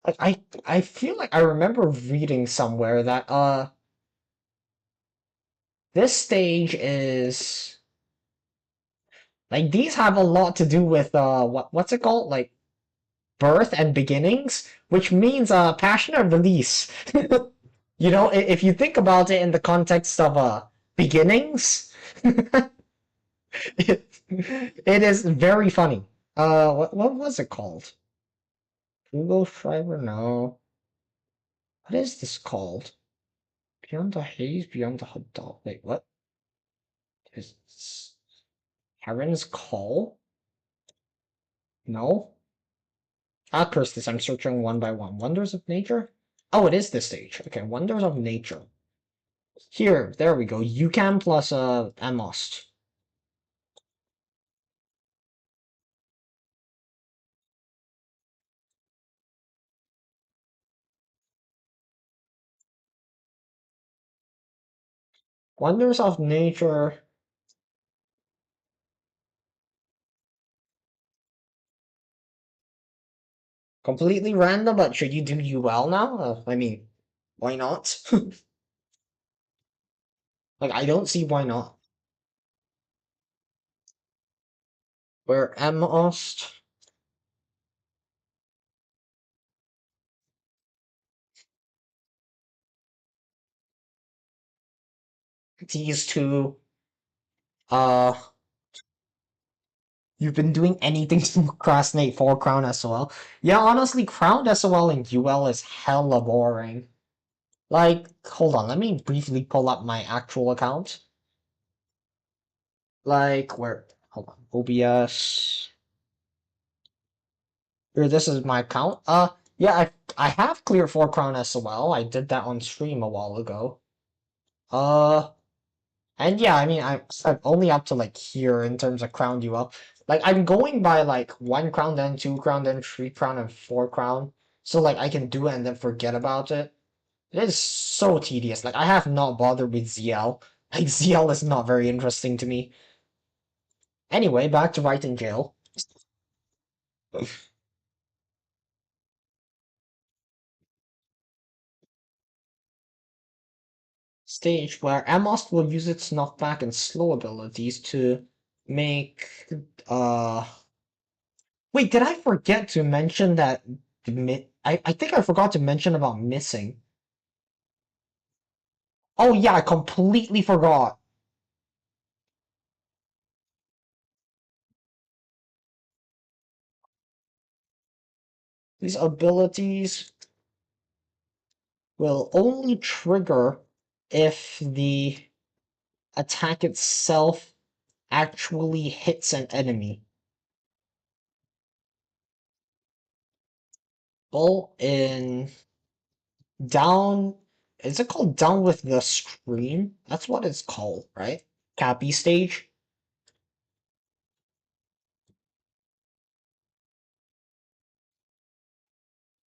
Like, I feel like I remember reading somewhere that, this stage is, like, these have a lot to do with, what's it called? Like, birth and beginnings, which means passionate release. You know, if you think about it in the context of beginnings, it is very funny. What was it called? Google Fiber? No. What is this called? Beyond the Haze, Beyond the Hot Dog. Wait, what? Is Heron's Call? No. Ah, curse this. I'm searching one by one. Wonders of Nature? Oh, it is this stage. Okay, Wonders of Nature. Here, there we go. UCAM plus Amost. Wonders of Nature. Completely random, but should you do UL now? I mean, why not? Like, I don't see why not. Where Amost. These two. Uh, you've been doing anything to procrastinate for Crown SOL. Yeah, honestly, Crown SOL and UL is hella boring. Like, hold on, let me briefly pull up my actual account. Like, where? Hold on. OBS. Here, this is my account. Yeah, I have cleared 4 Crown SOL. I did that on stream a while ago. Uh, and yeah, I mean, I'm only up to like here in terms of Crown UL. Like, I'm going by like 1 crown, then 2 crown, then 3 crown, and 4 crown. So like I can do it and then forget about it. It is so tedious. Like I have not bothered with ZL. Like ZL is not very interesting to me. Anyway, back to Right in Jail. Stage where Amos will use its knockback and slow abilities to make uh wait, did I forget to mention that I think I forgot to mention about missing. Oh yeah, I completely forgot. These abilities will only trigger if the attack itself actually hits an enemy. Well, in down, is it called Down with the Scream? That's what it's called, right? Cappy stage.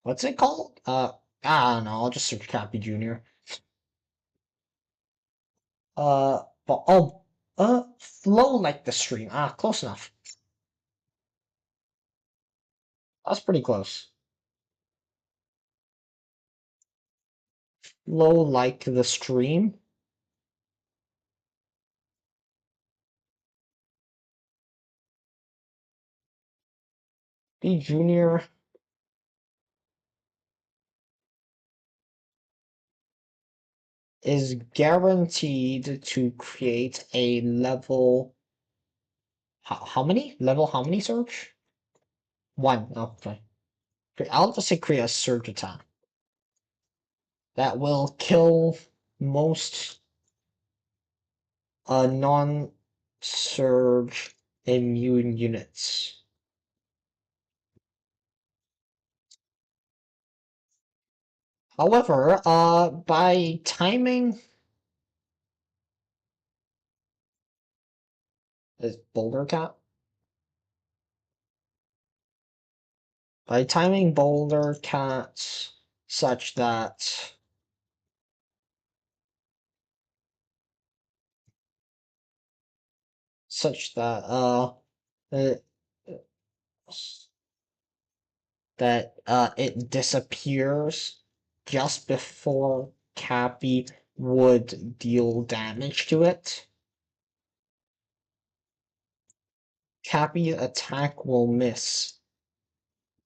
What's it called? I don't know. I'll just search Cappy Junior. But oh, flow like the stream. Ah, close enough. That's pretty close. Flow like the stream. B Junior is guaranteed to create a level. How many? Level how many surge? One. Okay. I'll just say create a surge attack that will kill most non-surge immune units. However, by timing, is Boulder Cat. By timing Boulder Cat such that such that uh it disappears just before Cappy would deal damage to it. Cappy's attack will miss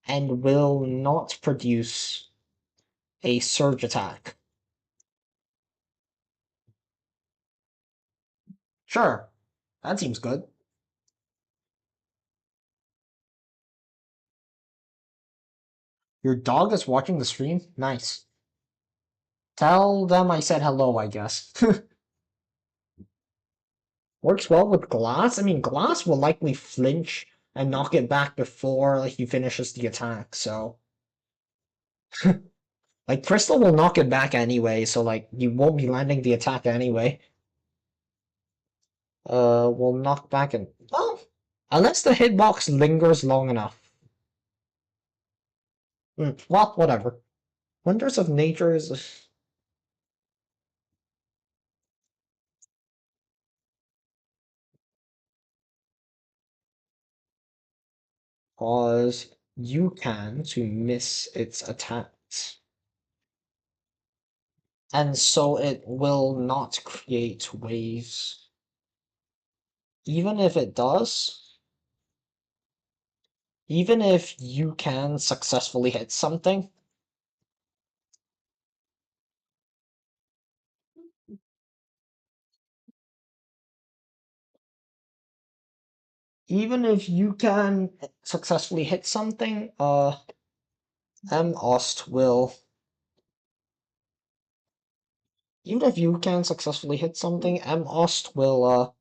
and will not produce a surge attack. Sure, that seems good. Your dog is watching the stream? Nice. Tell them I said hello, I guess. Works well with Glass? I mean, Glass will likely flinch and knock it back before like, he finishes the attack, so... Like, Crystal will knock it back anyway, so like, you won't be landing the attack anyway. We'll knock back and... Well, unless the hitbox lingers long enough. Well, whatever. Wonders of Nature is... Cause you can to miss its attacks. And so it will not create waves. Even if it does, even if you can successfully hit something, even if you can successfully hit something, Ost will... Even if you can successfully hit something, Ost will,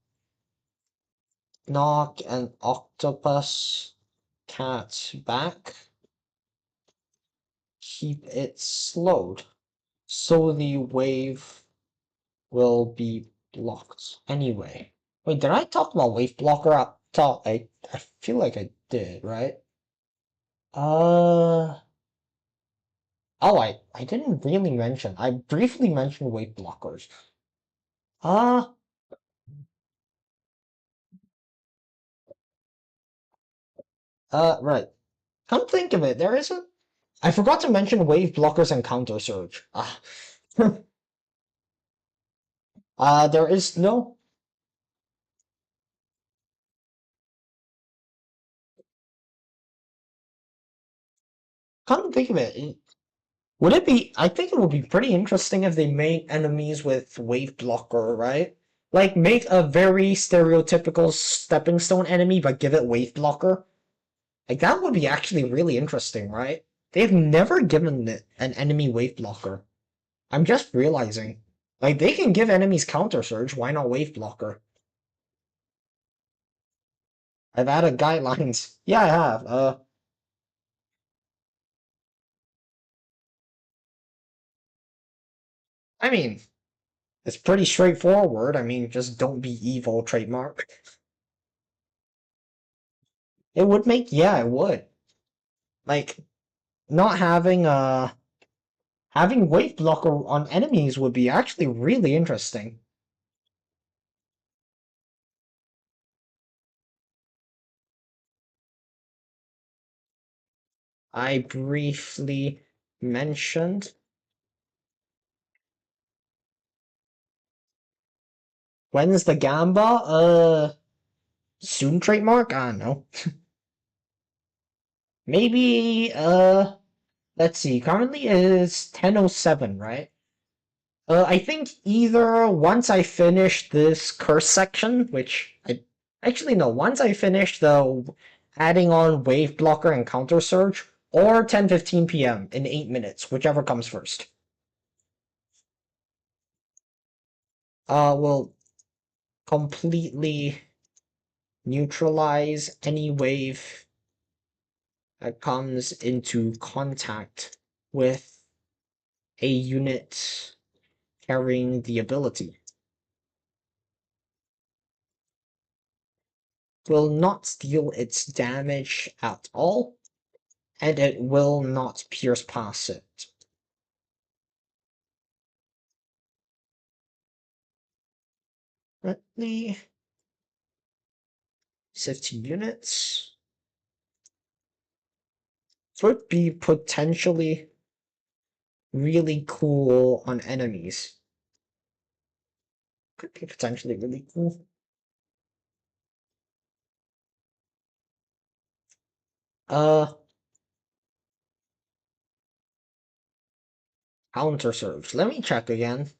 knock an octopus cat back, keep it slowed, so the wave will be blocked anyway. Wait, did I talk about wave blocker up top? I feel like I did, right? Uh oh, I didn't really mention. I briefly mentioned wave blockers. Uh right. Come think of it, there isn't. I forgot to mention wave blockers and counter surge. There is no. Come think of it. Would it be? I think it would be pretty interesting if they made enemies with wave blocker, right? Like make a very stereotypical stepping stone enemy, but give it wave blocker. Like that would be actually really interesting, right? They've never given it an enemy wave blocker. I'm just realizing. Like they can give enemies counter surge, why not wave blocker? I've added guidelines. Yeah, I have. I mean, it's pretty straightforward. I mean, just don't be evil trademark. It would make, yeah, it would. Like, not having having wave blocker on enemies would be actually really interesting. I briefly mentioned when's the Gamba? Soon trademark? I don't know. Maybe let's see. Currently is 10:07, right? I think either once I finish this curse section, which I actually no, once I finish the adding on wave blocker and counter surge, or 10:15 p.m. in 8 minutes, whichever comes first. Will completely neutralize any wave that comes into contact with a unit carrying the ability. will not deal its damage at all, and it will not pierce past it. Let me 15 units. This would be potentially really cool on enemies. Could be potentially really cool. Counter surge. Let me check again.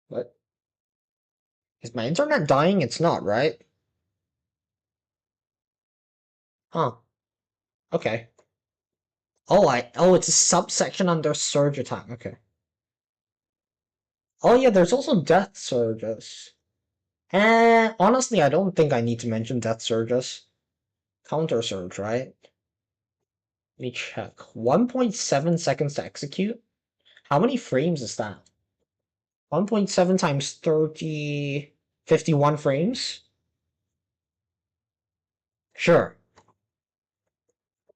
What? Is my internet dying? It's not, right? Huh. Okay. Oh, it's a subsection under surge attack. Okay. Oh yeah, there's also death surges. Honestly, I don't think I need to mention death surges. Counter surge, right? Let me check. 1.7 seconds to execute? How many frames is that? 1.7 times 30... 51 frames? Sure.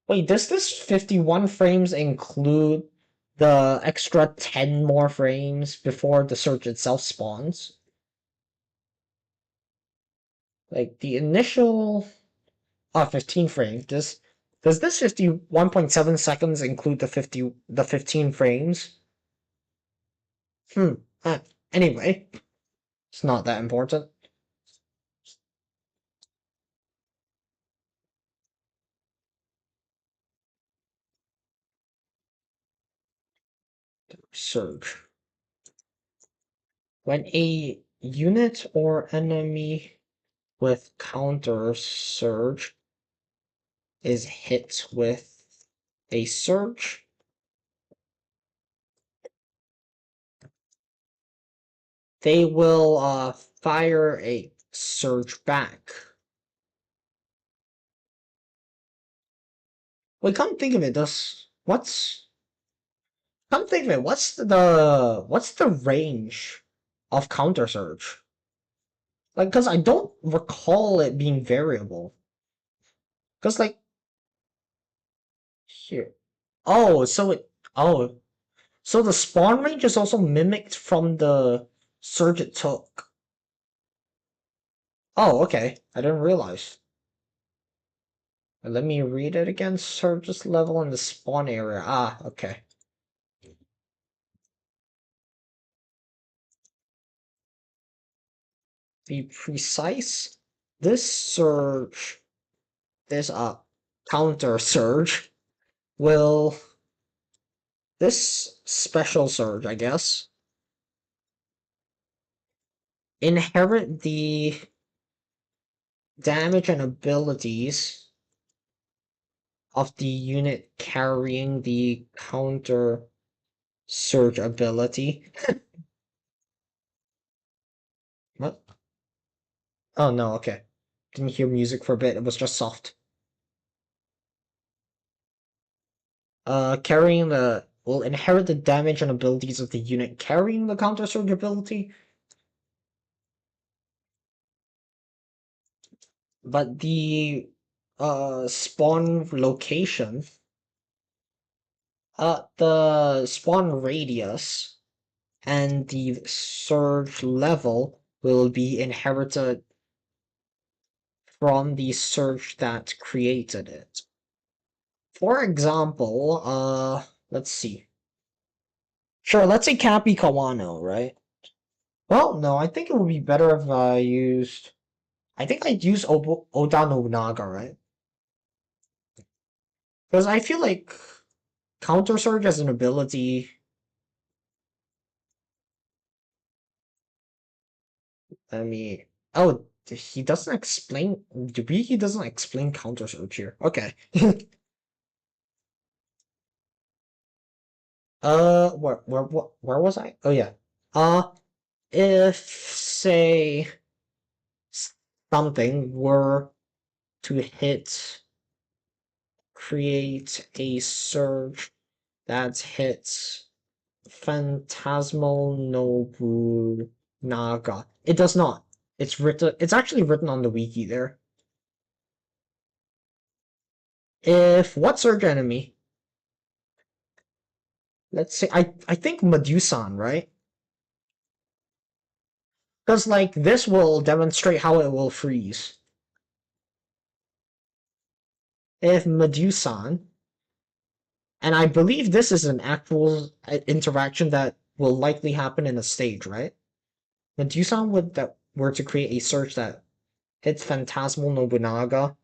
Wait, does this 51 frames include the extra 10 more frames before the surge itself spawns? Like the initial 15 frames. Does this 51.7 seconds include the 15 frames? Hmm. Anyway, it's not that important. Surge. When a unit or enemy with counter surge is hit with a surge, they will fire a surge back. Wait, come think of it, come think of it, what's the range of counter surge? Like, cause I don't recall it being variable. Cause like here. Oh, so the spawn range is also mimicked from the surge it took. Oh, okay. I didn't realize. Let me read it again. Surges level in the spawn area. Ah, okay. Be precise. This surge, this counter surge, will this special surge, I guess, inherit the damage and abilities of the unit carrying the counter surge ability. What? Oh no, okay. Didn't hear music for a bit, it was just soft. Carrying the will inherit the damage and abilities of the unit carrying the counter surge ability, but the spawn location, the spawn radius and the surge level will be inherited from the surge that created it. For example, let's see. Sure, let's say Cappy Kawano, right? Well, no, I think it would be better if I used. I think I'd use Oda Nobunaga, right? Because I feel like Counter Surge as an ability. I mean, oh, he doesn't explain. He doesn't explain Counter Surge here. Okay. Where was I? Oh yeah. Uh, if say something were to create a surge that hits Phantasmal Nobu Naga. It does not. It's written. It's actually written on the wiki there. If what surge enemy? Let's say I think Medusan, right? Because like this will demonstrate how it will freeze. If Medusan, and I believe this is an actual interaction that will likely happen in a stage, right? Medusan would that were to create a surge that hits Phantasmal Nobunaga.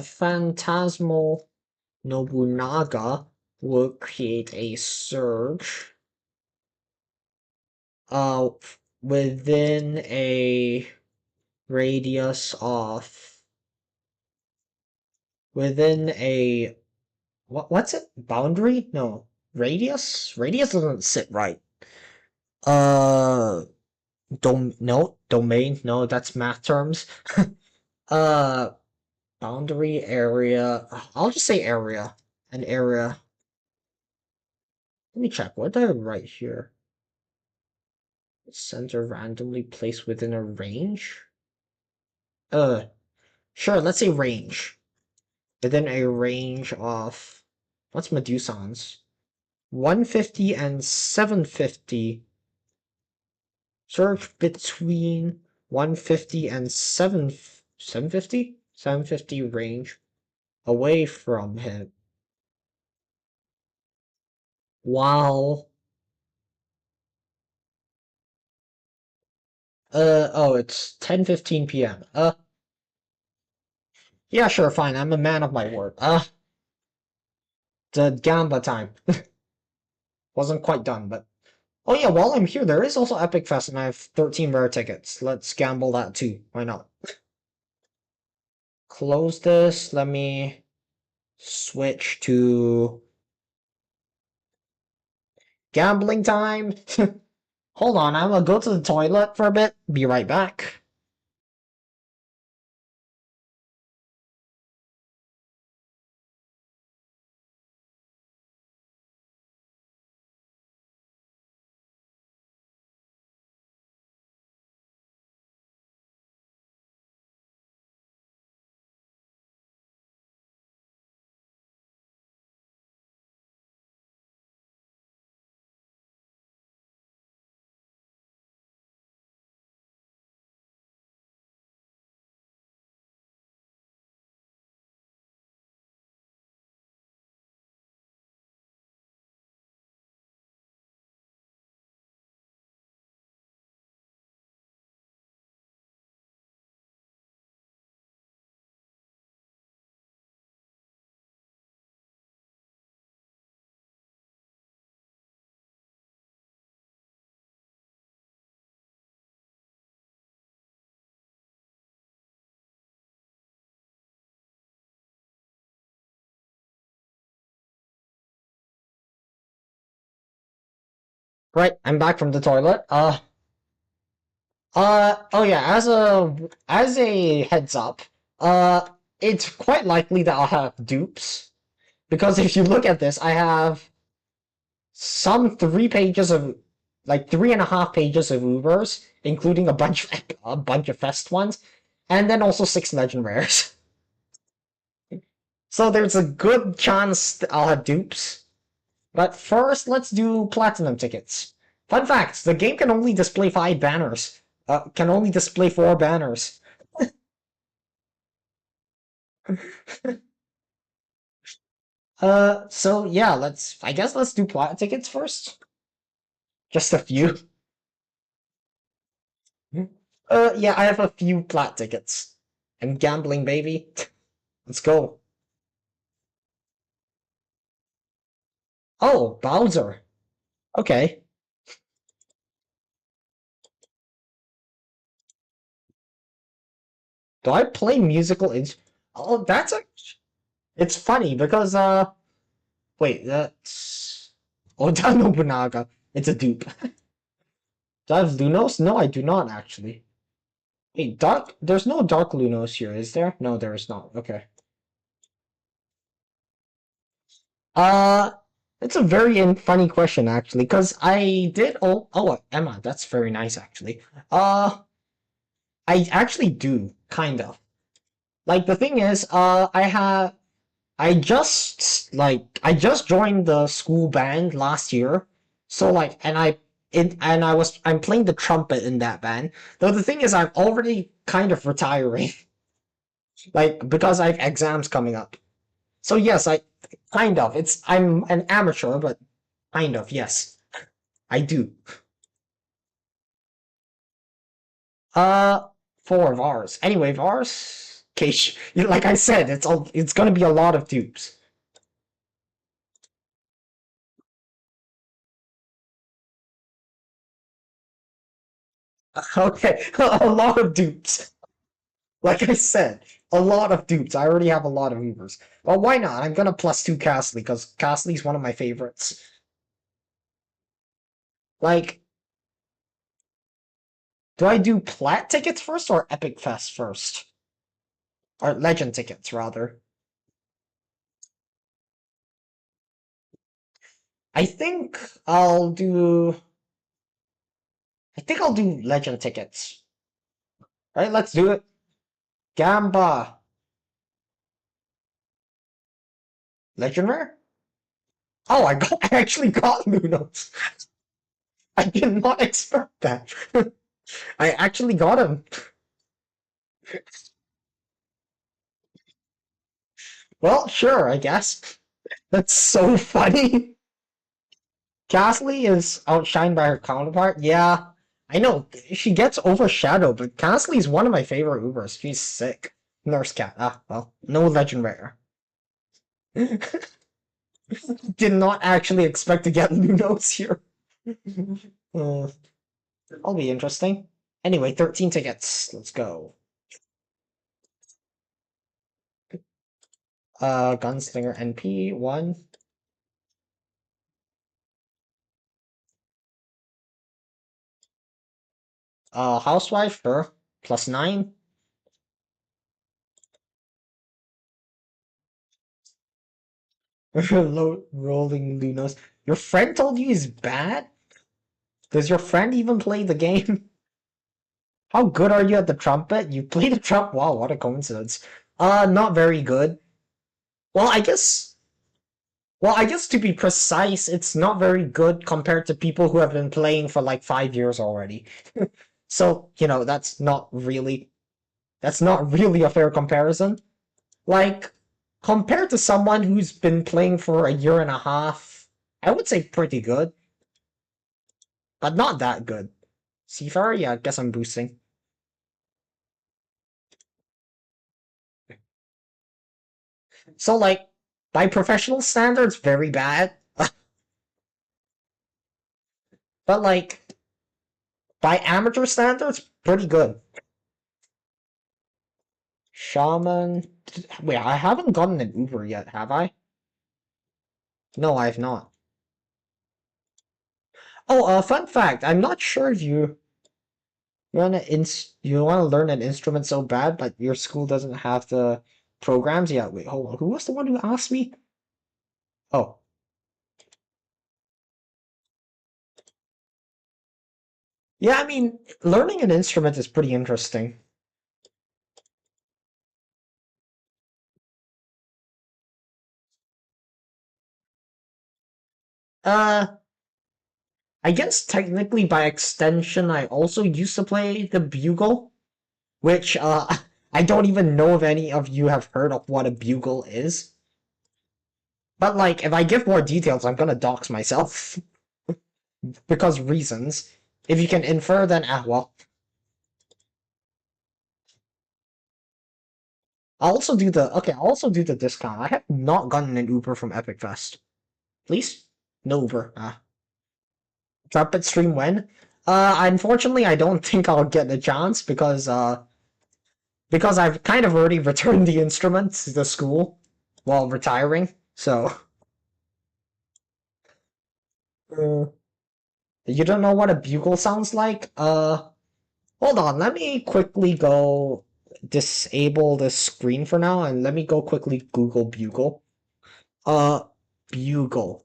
Phantasmal Nobunaga will create a surge uh within a radius of within a what's it? Boundary? No. Radius? Radius doesn't sit right. Uh no, domain, no, that's math terms. uh Boundary area. I'll just say area. An area. Let me check. What did I write here? Center randomly placed within a range? Uh sure, let's say range. Within a range of what's Medusans? 150 and 750. Search between 150 and 750? 750 range away from him. While oh, it's 10:15 p.m. Yeah, sure, fine. I'm a man of my word. The Gamba time. Wasn't quite done, but oh yeah, while I'm here, there is also Epic Fest and I have 13 rare tickets. Let's gamble that too. Why not? Close this. Let me switch to gambling time. Hold on, I'm gonna go to the toilet for a bit. Be right back. Right, I'm back from the toilet. Oh yeah, as a heads up, it's quite likely that I'll have dupes because if you look at this, I have some 3 pages of like 3.5 pages of Ubers, including a bunch of fest ones, and then also 6 legend rares. So there's a good chance that I'll have dupes. But first, let's do platinum tickets. Fun fact: the game can only display 5 banners. Can only display 4 banners. So yeah, I guess let's do plat tickets first. Just a few. Yeah, I have a few plat tickets. I'm gambling, baby. Let's go. Oh, Bowser. Okay. Do I play musical Oh, that's a. It's funny because wait, that's Oda Nobunaga. It's a dupe. Do I have Lunos? No, I do not actually. Wait, dark? There's no dark Lunos here, is there? No, there is not. Okay. Uh, it's a very funny question actually, because I did. Oh, Emma, that's very nice actually. Uh, I actually do kind of. Like the thing is, I just joined the school band last year. So like I'm playing the trumpet in that band. Though the thing is I'm already kind of retiring. Like because I have exams coming up. So yes, I kind of. I'm an amateur, but kind of, yes. I do. Uh for Vars. Anyway, Vars Cage, like I said, it's gonna be a lot of dupes. Okay, a lot of dupes. Like I said, a lot of dupes. I already have a lot of Ubers. Well, why not? I'm gonna plus two Castly because Castly's one of my favorites. Like, do I do plat tickets first or Epic Fest first? Or legend tickets rather. I think I'll do I think I'll do legend tickets. Alright, let's do it. Gamba. Legend rare? Oh, I actually got Lunos. I did not expect that. I actually got him. Well, sure, I guess. That's so funny. Castley is outshined by her counterpart. Yeah, I know. She gets overshadowed, but Castley is one of my favorite Ubers. She's sick. Nurse Cat. Ah, well, no legend rare. Did not actually expect to get Lunos here. Uh, That'll be interesting. Anyway, 13 tickets. Let's go. Gunslinger NP, 1. Housewife, sure. Plus 9. Rolling Lunos. Your friend told you he's bad? Does your friend even play the game? How good are you at the trumpet? You play the trumpet? Wow, what a coincidence. Not very good. Well, I guess. Well, I guess to be precise, it's not very good compared to people who have been playing for like 5 years already. So, that's not really a fair comparison. Like, compared to someone who's been playing for a year and a half, I would say pretty good, but not that good. Seafarer? Yeah, I guess I'm boosting. So, like, by professional standards, very bad. But, like, by amateur standards, pretty good. Shaman. Wait, I haven't gotten an Uber yet, have I? No, I have not. Oh, fun fact. I'm not sure if you want to learn an instrument so bad, but your school doesn't have the programs yet. Wait, hold on. Who was the one who asked me? Oh, yeah. I mean, learning an instrument is pretty interesting. Uh, I guess technically by extension, I also used to play the bugle, which I don't even know if any of you have heard of what a bugle is. But like, if I give more details, I'm gonna dox myself because reasons. If you can infer, then well. I'll also do the discount. I have not gotten an Uber from Epic Fest. Please? No Uber. Trumpet stream when? Unfortunately, I don't think I'll get a chance because I've kind of already returned the instrument to the school while retiring. So, uh, you don't know what a bugle sounds like? Hold on, let me quickly go disable this screen for now, and let me go quickly Google Bugle. Uh, Bugle.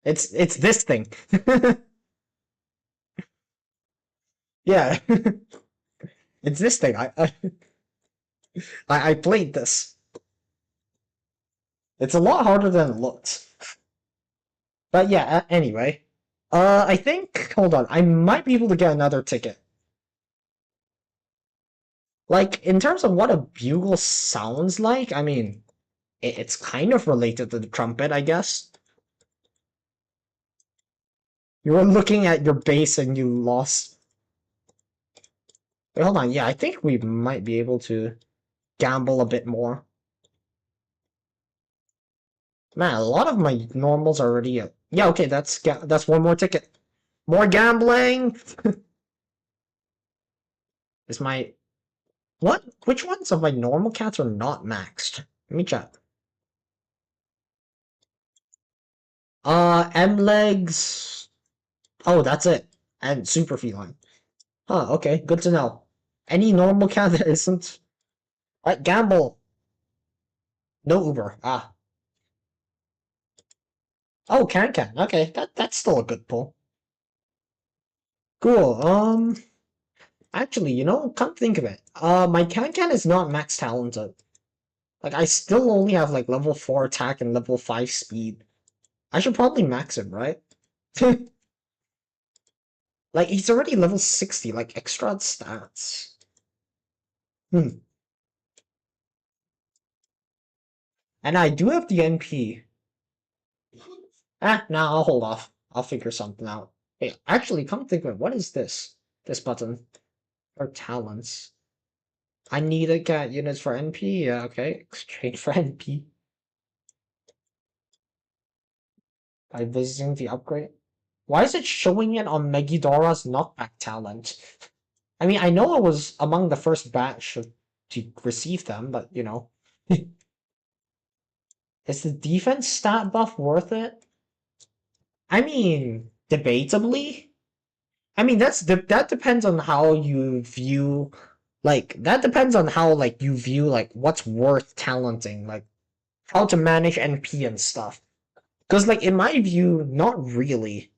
It's this thing. Yeah, it's this thing. I played this. It's a lot harder than it looks. But yeah, anyway. I think, hold on, I might be able to get another ticket. Like, in terms of what a bugle sounds like, I mean, it's kind of related to the trumpet, I guess. You were looking at your base and you lost. Wait, hold on, yeah, I think we might be able to gamble a bit more. Man, a lot of my normals are already. Yeah, okay, that's one more ticket. More gambling. Is my what? Which ones of my normal cats are not maxed? Let me check. M legs. Oh, that's it. And super feline. Huh. Okay, good to know. Any normal cat that isn't. Right, gamble. No Uber. Ah. Oh, can. Okay, that's still a good pull. Cool. Actually, come think of it. My can is not max talented. Like, I still only have, like, level 4 attack and level 5 speed. I should probably max him, right? Like, he's already level 60, like, extra stats. Hmm. And I do have the NP. Nah, I'll hold off. I'll figure something out. Hey, actually, come think of it. What is this? This button. Or talents. I need a cat units for NP? Yeah, okay. Exchange for NP. By visiting the upgrade. Why is it showing it on Megidora's knockback talent? I mean, I know it was among the first batch to receive them, but is the defense stat buff worth it? I mean, debatably. I mean, that depends on how you view, like, that depends on how, like, you view, like, what's worth talenting, like, how to manage NP and stuff. Because, like, in my view, not really.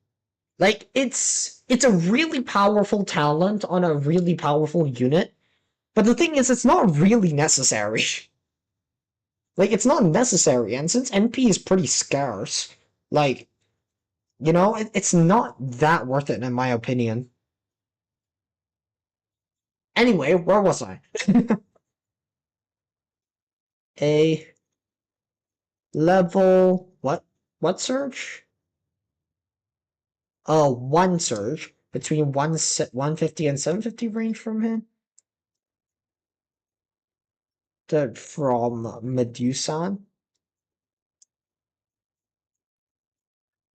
Like, it's a really powerful talent on a really powerful unit, but the thing is, it's not really necessary. Like, it's not necessary, and since NP is pretty scarce, like, it's not that worth it, in my opinion. Anyway, where was I? A level... What? What surge? Oh, one surge. Between 150 and 750 range from him? From Medusan?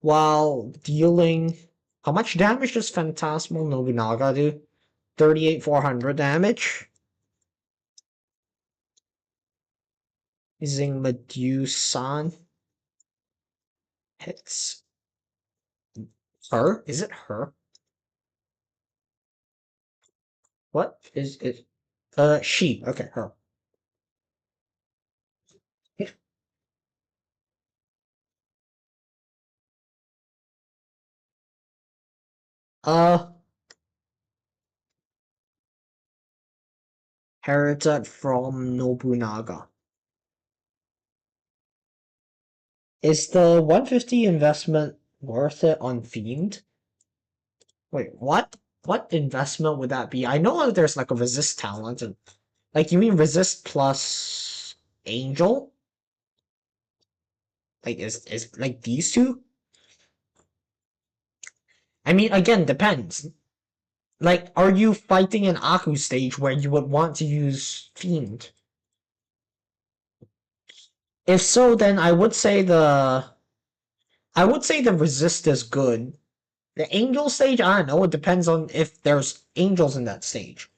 While dealing... How much damage does Phantasmal Nobunaga do? 38,400 damage? Using Medusan. Hits her? Is it her? What is it? She. Okay, her. Uh, Inherited from Nobunaga. Is the 150 investment worth it on themed? Wait, what? What investment would that be? I know that there's like a resist talent and like you mean resist plus angel? Like is like these two? I mean again depends. Like are you fighting an Aku stage where you would want to use fiend? If so, then I would say the resist is good. The angel stage, I don't know. It depends on if there's angels in that stage.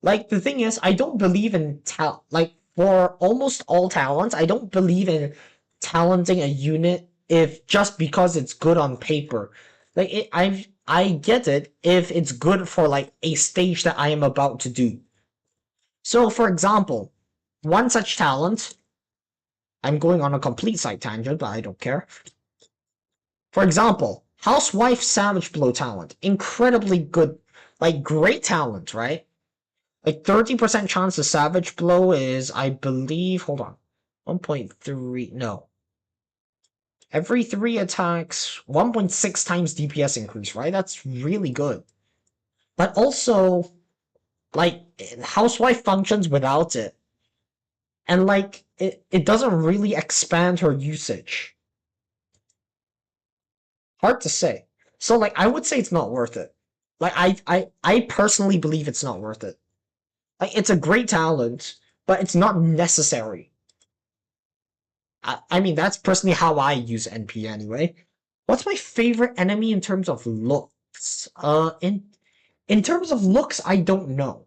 Like the thing is, I don't believe in like for almost all talents, I don't believe in talenting a unit if just because it's good on paper. Like I get it if it's good for like a stage that I am about to do. So, for example, one such talent, I'm going on a complete side tangent, but I don't care. For example, Housewife Savage Blow talent, incredibly good, like great talent, right? Like 30% chance of Savage Blow is, I believe, hold on, 1.3, no. Every 3 attacks, 1.6 times DPS increase, right? That's really good. But also, like, Housewife functions without it. And, like, it doesn't really expand her usage. Hard to say. So, like, I would say it's not worth it. Like, I personally believe it's not worth it. Like, it's a great talent, but it's not necessary. I mean, that's personally how I use NP anyway. What's my favorite enemy in terms of looks? In terms of looks, I don't know.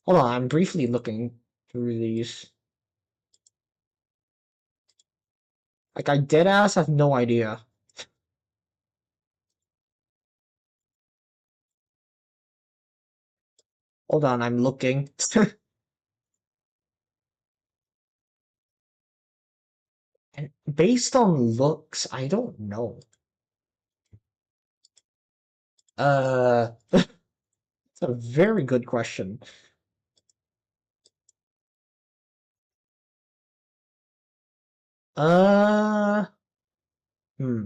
Hold on, I'm briefly looking through these. Like, I dead ass have no idea. Hold on, I'm looking. And based on looks, I don't know. It's a very good question. Uh, hmm.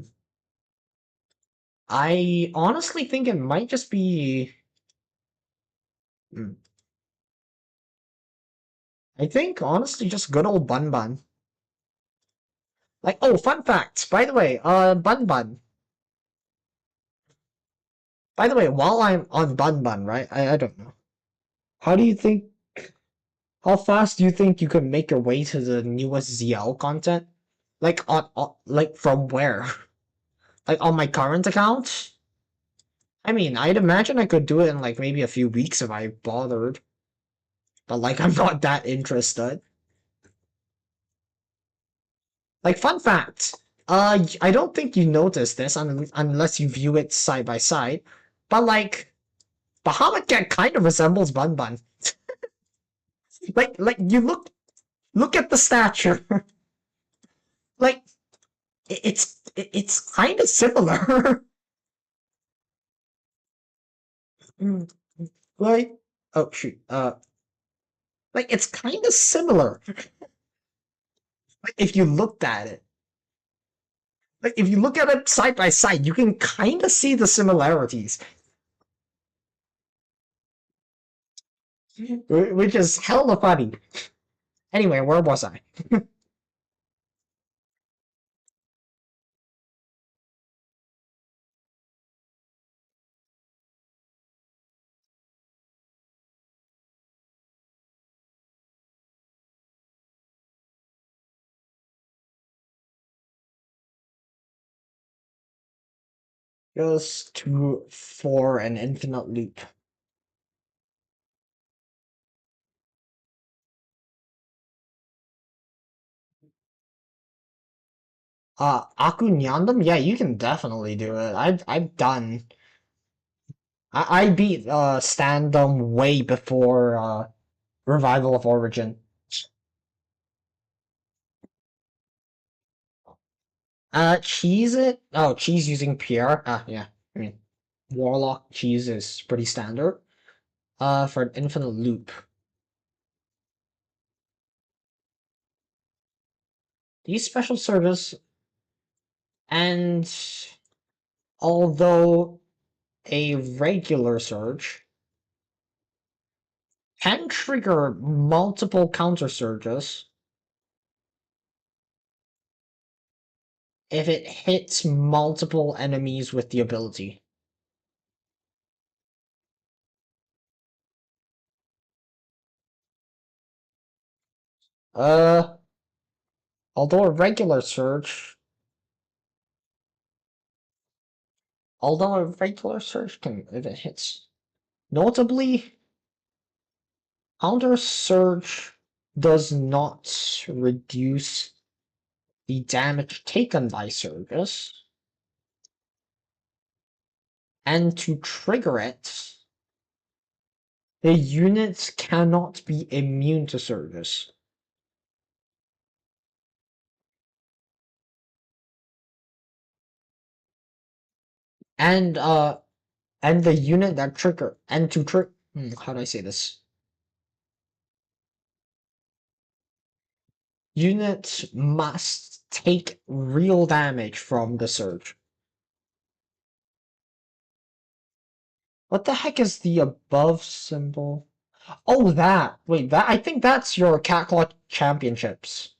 I honestly think it might just be. Hmm. I think honestly just good old Bun Bun. Like, oh, fun fact. By the way, Bun Bun. By the way, while I'm on Bun Bun, right? I don't know. How do you think? How fast do you think you can make your way to the newest ZL content? Like like from where? Like on my current account? I mean, I'd imagine I could do it in like maybe a few weeks if I bothered. But like, I'm not that interested. Like, fun fact. I don't think you noticed this unless you view it side by side. But like, Bahamut Cat kind of resembles Bun Bun. Like you look at the stature. Like it's kind of similar. Like, oh shoot, like it's kind of similar. Like if you looked at it, like if you look at it side by side, you can kind of see the similarities, which is hella funny. Anyway, where was I? Goes to for an infinite loop. Aku Nyandam? Yeah, you can definitely do it. I've done. I beat Standum way before Revival of Origin. Cheese it? Oh, cheese using Pierre? Ah, yeah. I mean, Warlock cheese is pretty standard. For an infinite loop. These special service, and although a regular surge can trigger multiple counter surges if it hits multiple enemies with the ability. Uh, although a regular surge, although a regular surge can, if it hits, notably, counter surge does not reduce the damage taken by surges. And to trigger it, the units cannot be immune to surges. And and the unit that trigger and to trick how do I say this? Units must take real damage from the surge. What the heck is the above symbol? Oh, that. Wait, that I think that's your Catclaw Championships.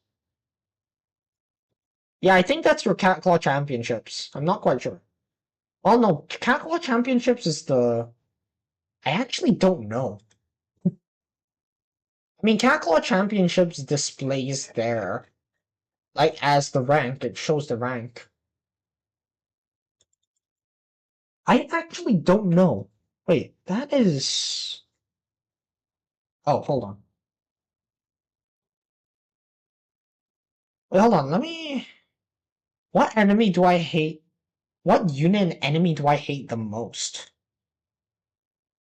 Yeah, I think that's your Catclaw Championships. I'm not quite sure. Oh no, Catclaw Championships is the. I actually don't know. I mean, Catclaw Championships displays there, like as the rank. It shows the rank. I actually don't know. Wait, that is. Oh, hold on. Wait, hold on. Let me. What enemy do I hate? What unit and enemy do I hate the most?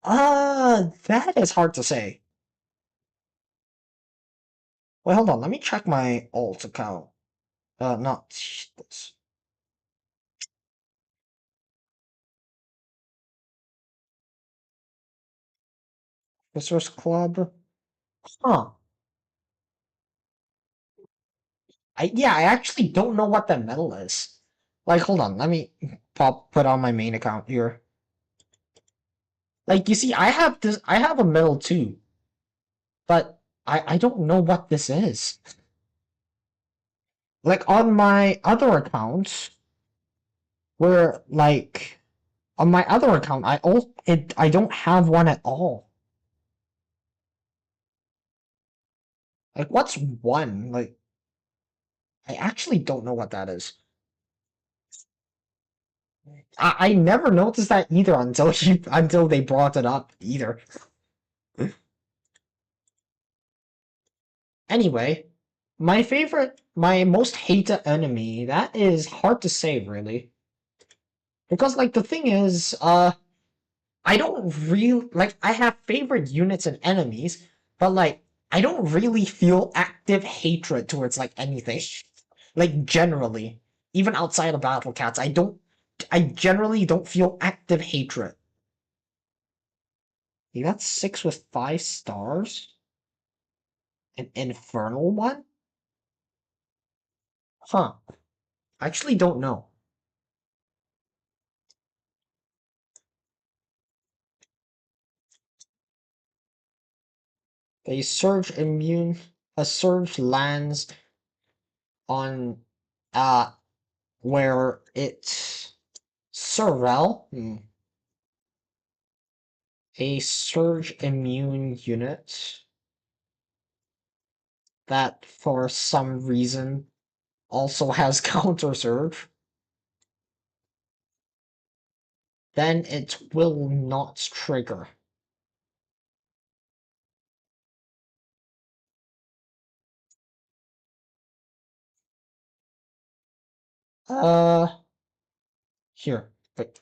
That is hard to say. Wait, hold on. Let me check my alt account. Not this. Officers Club. Huh. I actually don't know what that medal is. Like, hold on. Let me put on my main account here. Like, you see, I have this. I have a medal too, but I don't know what this is. Like on my other account, where like on my other account, I don't have one at all. Like, what's one? Like, I actually don't know what that is. I never noticed that either until they brought it up either. Anyway, my most hated enemy, that is hard to say really. Because like the thing is, I don't really like I have favorite units and enemies, but like I don't really feel active hatred towards like anything. Like generally, even outside of Battle Cats, I generally don't feel active hatred. You got 6 with 5 stars? An infernal one? Huh. I actually don't know. A surge immune a surge lands on uh where it's Sorrel. A surge immune unit that for some reason also has counter surge, then it will not trigger. Uh, here. Wait.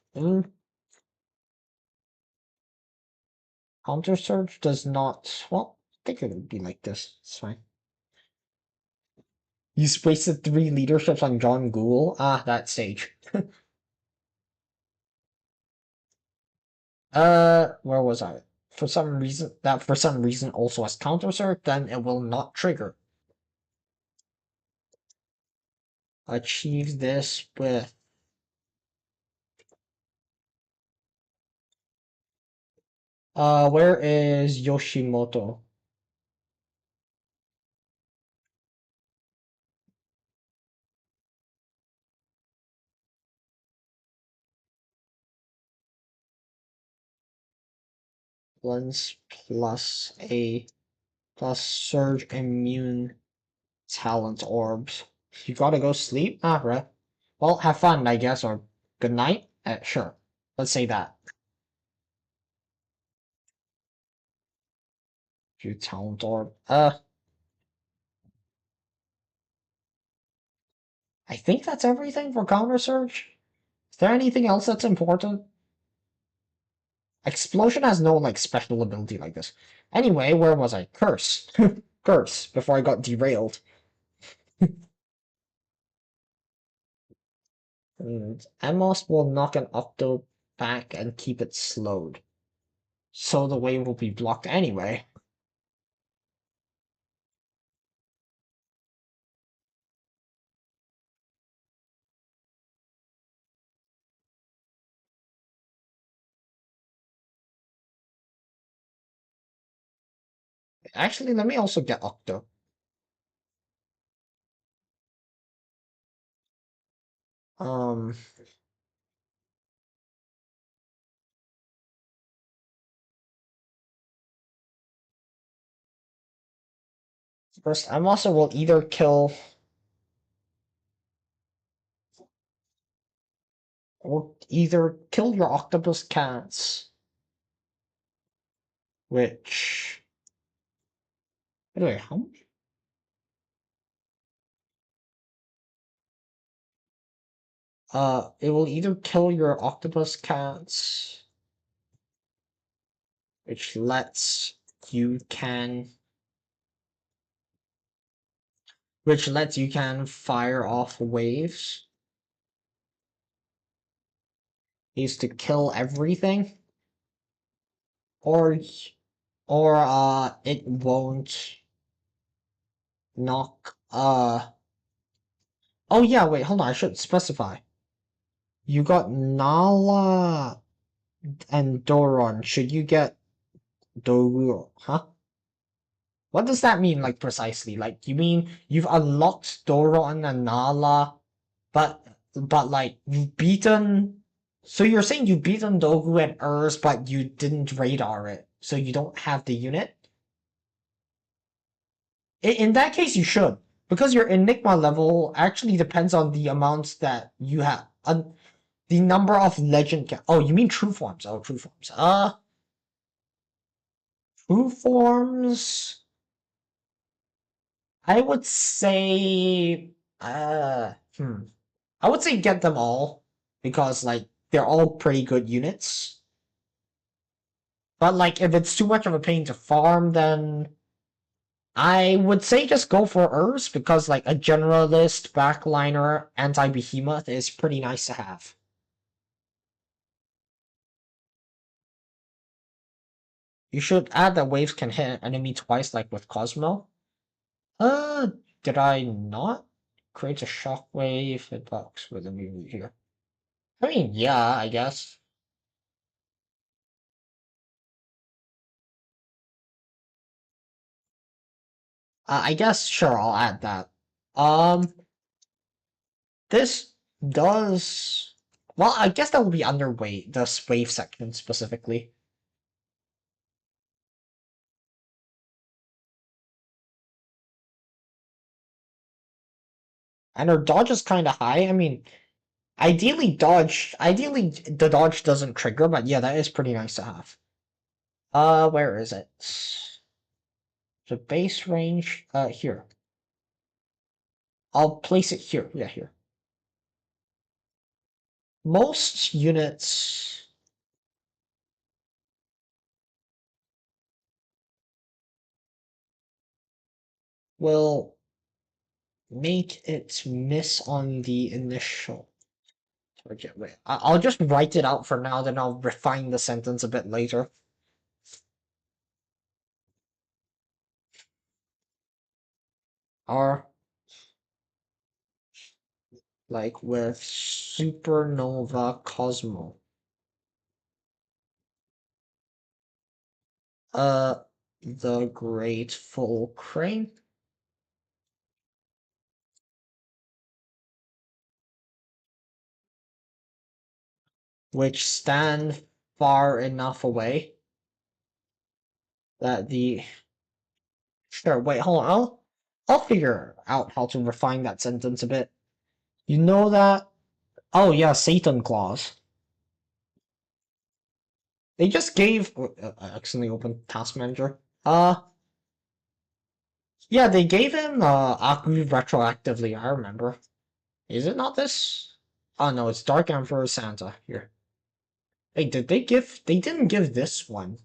Counter surge does not. Well, I think it would be like this. It's fine. You wasted 3 leaderships on John Gould. Ah, that sage. Where was I? For some reason also has counter surge, then it will not trigger. Achieve this with where is Yoshimoto? Lens plus a plus surge immune talent orbs. You gotta go sleep? Ah, right. Well, have fun, I guess, or good night? Sure. Let's say that. You talent orb. I think that's everything for counter surge. Is there anything else that's important? Explosion has no like special ability like this. Anyway, where was I? Curse. Curse, before I got derailed. And Amos will knock an Octo back and keep it slowed. So the wave will be blocked anyway. Actually, let me also get Octo. Um, First, Amos will either kill your octopus cats, which anyway, how much? It will either kill your octopus cats, which lets you can fire off waves. Is to kill everything, or it won't knock. Oh yeah, wait, hold on. I should specify. You got Nala and Doron. Should you get Doru? Huh? What does that mean, like, precisely? Like, you mean you've unlocked Doron and Nala, like, you've beaten... So you're saying you've beaten Dogu and Urs, but you didn't radar it, so you don't have the unit? In that case, you should. Because your Enigma level actually depends on the amounts that you have. The number of legend... Oh, you mean true forms. Oh, true forms. True forms... I would say, I would say get them all because like they're all pretty good units. But like if it's too much of a pain to farm, then I would say just go for Urs because like a generalist backliner anti-behemoth is pretty nice to have. You should add that waves can hit an enemy twice like with Cosmo. Uh, did I not? Creates a shockwave hitbox with a new here. I mean, yeah, I guess. I guess, sure, I'll add that. Um, this does... Well, I guess that will be underweight, the wave section specifically. And her dodge is kind of high. I mean, ideally the dodge doesn't trigger, but yeah, that is pretty nice to have. Where is it? The base range, here. I'll place it here, yeah, here. Most units will make it miss on the initial. Okay, wait. I'll just write it out for now, then I'll refine the sentence a bit later. Or like with Supernova Cosmo. The Grateful Crane, which stand far enough away that the... Sure, wait, hold on. I'll figure out how to refine that sentence a bit. You know that... Oh yeah, Satan Claws. They just gave... I accidentally opened Task Manager. Yeah, they gave him Aku retroactively, I remember. Is it not this? Oh no, it's Dark Emperor Santa here. Hey, did they give? They didn't give this one.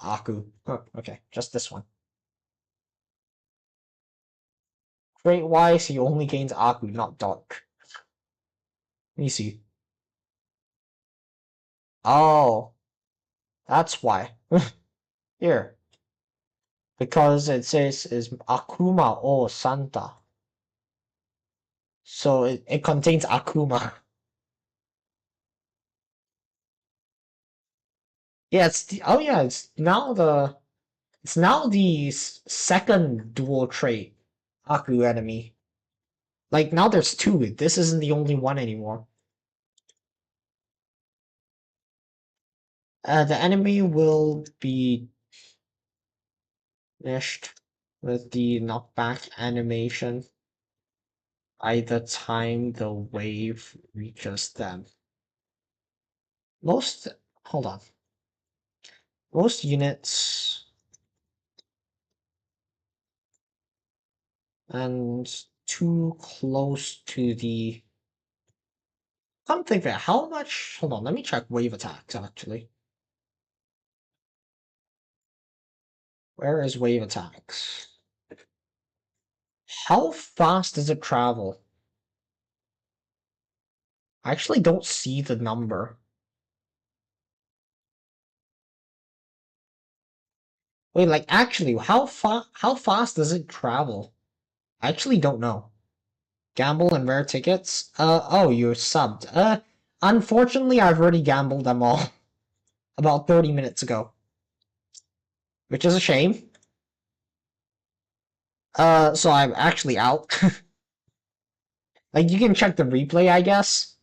Aku. Huh, okay, just this one. Great wise, he only gains Aku, not Dark. Let me see. Oh, that's why. Here. Because it says is Akuma or Santa. So it contains Akuma. Yeah, oh yeah, it's now the second dual trait Aku enemy. Like now there's two. This isn't the only one anymore. The enemy will be finished with the knockback animation by the time the wave reaches them. Most hold on. Most units and too close to the. Come think of it. How much? Hold on. Let me check wave attacks actually. Where is wave attacks? How fast does it travel? I actually don't see the number. Wait, like actually, how fast does it travel? I actually don't know. Gamble and rare tickets? Oh, you're subbed. Unfortunately, I've already gambled them all about 30 minutes ago, which is a shame. So I'm actually out. Like, you can check the replay, I guess.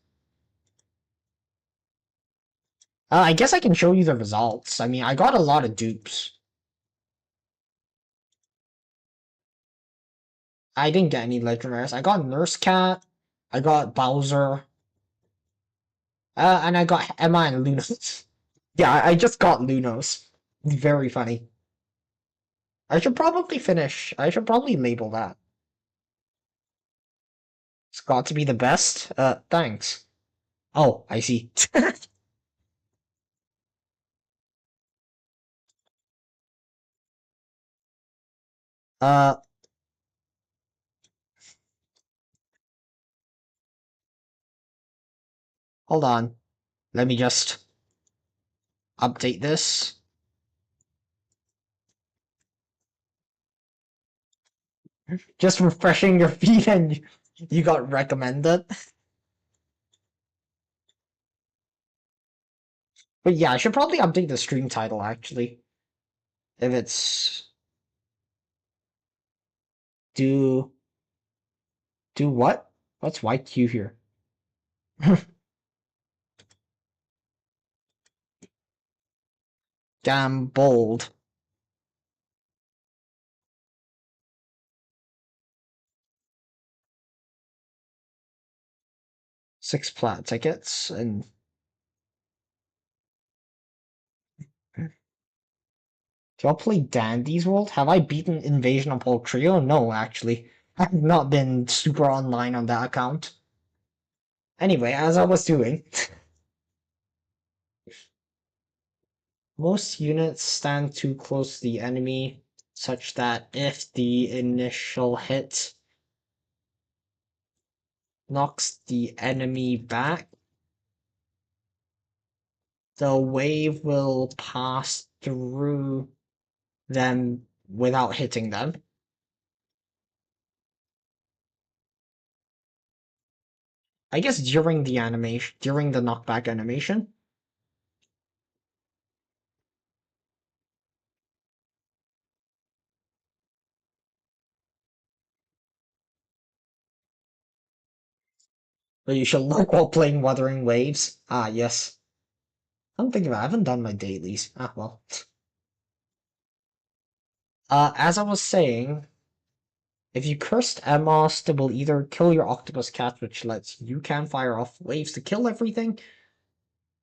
I guess I can show you the results. I mean, I got a lot of dupes. I didn't get any legendaries. I got Nurse Cat, I got Bowser, and I got Emma and Lunos. Yeah, I just got Lunos. Very funny. I should probably finish. I should probably label that. It's got to be the best. Thanks. Oh, I see. uh, hold on. Let me just update this. Just refreshing your feed and you got recommended. But yeah, I should probably update the stream title actually. If it's do do what? What's YQ here? Damn bold. 6 plat tickets and do y'all play Dandy's World? Have I beaten Invasion of Pole Trio? No, actually. I've not been super online on that account. Anyway, as I was doing, most units stand too close to the enemy, such that if the initial hit knocks the enemy back, the wave will pass through them without hitting them. I guess during the animation, during the knockback animation. But you should look while playing Wuthering Waves. Ah, yes. I'm thinking about it. I haven't done my dailies. Ah, well. As I was saying, if you cursed Amos, it will either kill your octopus cat, which lets you can fire off waves to kill everything,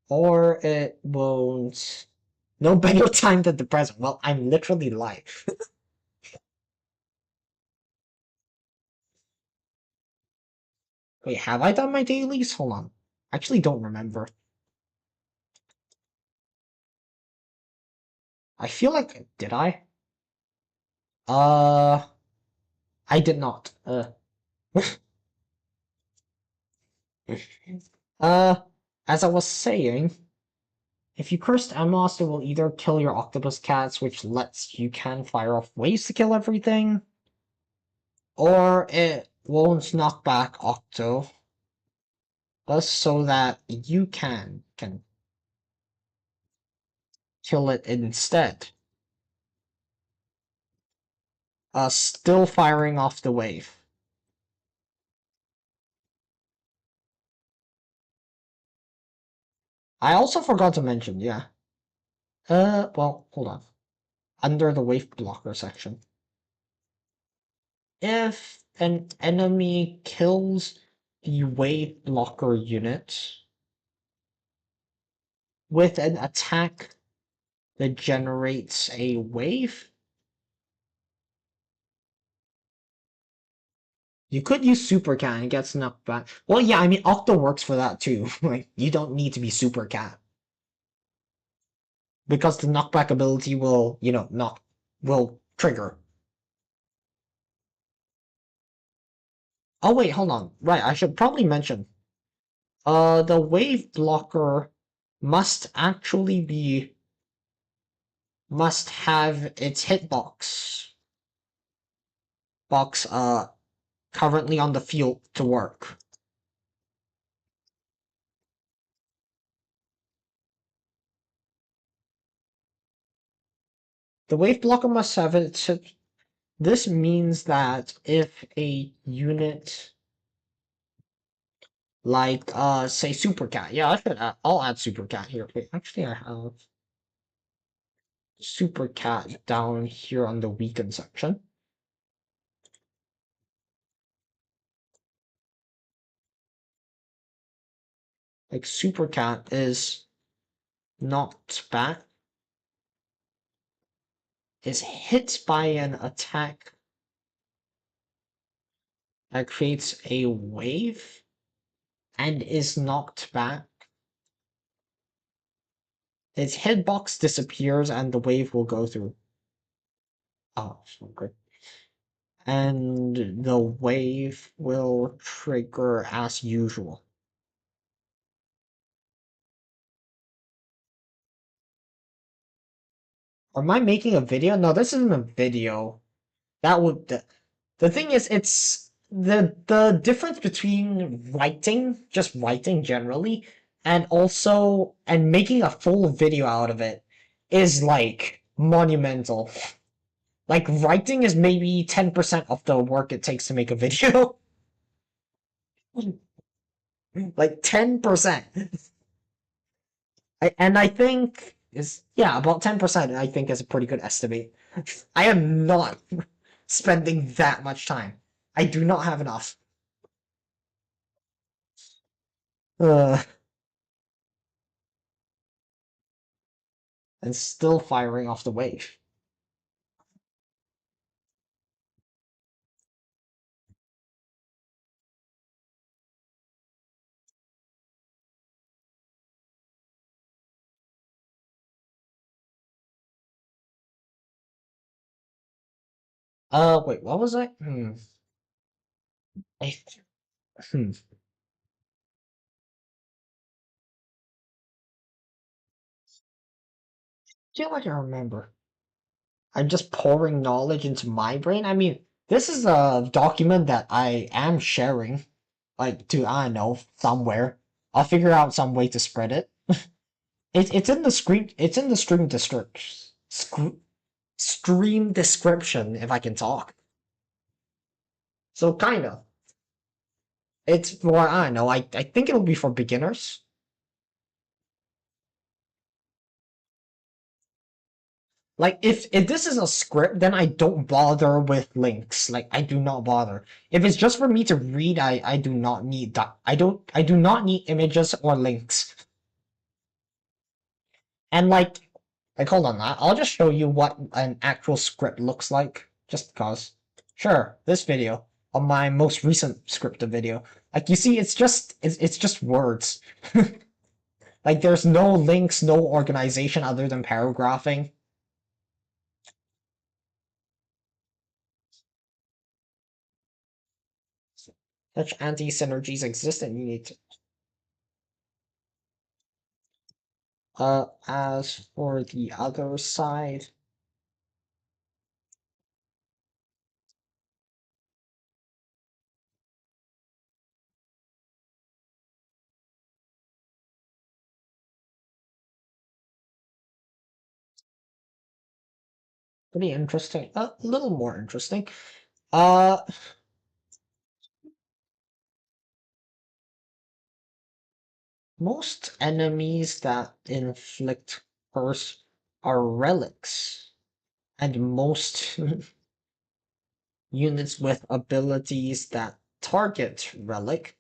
or it won't. No better time than the present. Well, I'm literally live. Wait, have I done my dailies? Hold on. I actually don't remember. I feel like, did I? Uh, I did not. Uh, as I was saying, if you cursed Emos, it will either kill your octopus cats, which lets you can fire off waves to kill everything, or it won't knock back Octo, so that you can kill it instead. Still firing off the wave. I also forgot to mention, yeah. Well, hold on. Under the wave blocker section. If an enemy kills the wave blocker unit with an attack that generates a wave, you could use Super Cat and it gets knocked back. Well, yeah, I mean, Octo works for that too. Like, you don't need to be Super Cat. Because the knockback ability will, will trigger. Oh wait, hold on. Right, I should probably mention. The wave blocker must actually be must have its hitbox currently on the field to work. The wave blocker must have its hit. This means that if a unit like say Super Cat, yeah, I'll add Super Cat here. Wait, actually I have Super Cat down here on the weakened section. Like Super Cat is knocked back, is hit by an attack that creates a wave and is knocked back. Its hitbox disappears and the wave will go through. Oh, okay. And the wave will trigger as usual. Or am I making a video? No, this isn't a video. That would the thing is it's the difference between writing, just writing generally, and making a full video out of it is like monumental. Like writing is maybe 10% of the work it takes to make a video. Like 10%. And I think is yeah, about 10% I think is a pretty good estimate. I am not spending that much time. I do not have enough. Uh, and still firing off the wave. Wait, what was I? I hmm. Feel like I remember. I'm just pouring knowledge into my brain. I mean, this is a document that I am sharing, like to I don't know somewhere. I'll figure out some way to spread it. It's in the screen. It's in the stream description if I can talk. So kind of. It's for I don't know. I think it'll be for beginners. Like if this is a script, then I don't bother with links. Like I do not bother. If it's just for me to read, I do not need that. I do not need images or links. And like hold on, I'll just show you what an actual script looks like. Just because. Sure, this video on my most recent scripted video. Like you see, it's just words. Like there's no links, no organization other than paragraphing. Such anti-synergies exist and you need to. As for the other side, pretty interesting. A little more interesting. Uh, Most enemies that inflict curse are relics, and most units with abilities that target relic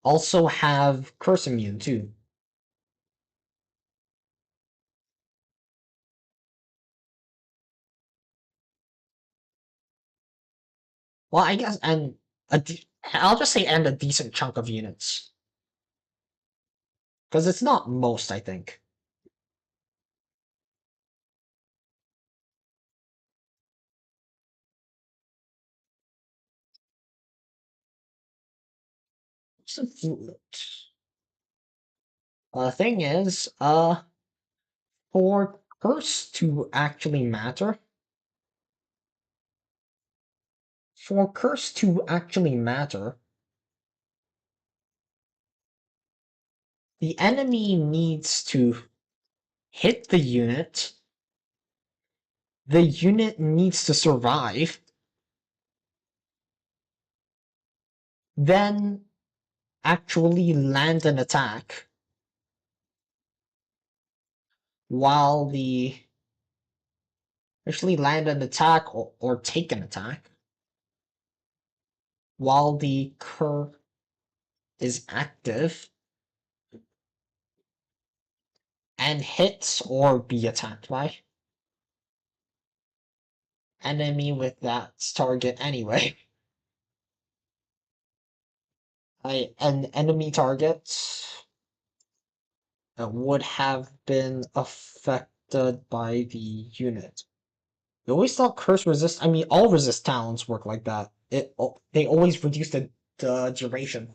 also have curse immune too. Well, I guess, and I'll just say, and a decent chunk of units, because it's not most, I think. What's a flute? Thing is, for curse to actually matter, for curse to actually matter, the enemy needs to hit the unit needs to survive, then actually land an attack while the actually land an attack or take an attack while the cur is active and hits or be attacked by enemy with that target anyway. An enemy target would have been affected by the unit. You always thought curse resist. I mean, all resist talents work like that. They always reduce the duration.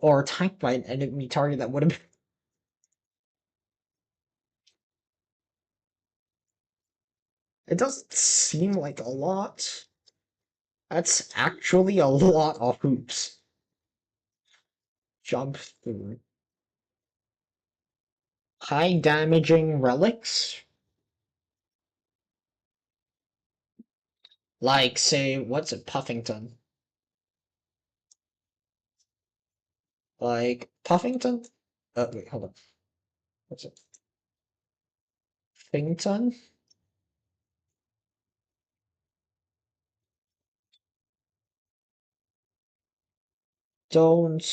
Or attacked by an enemy target that would have been. It doesn't seem like a lot. That's actually a lot of hoops. Jump through. High damaging relics? Like, say, what's it, Puffington? Like, Puffington? Wait, hold on. What's it? Fington? Don't.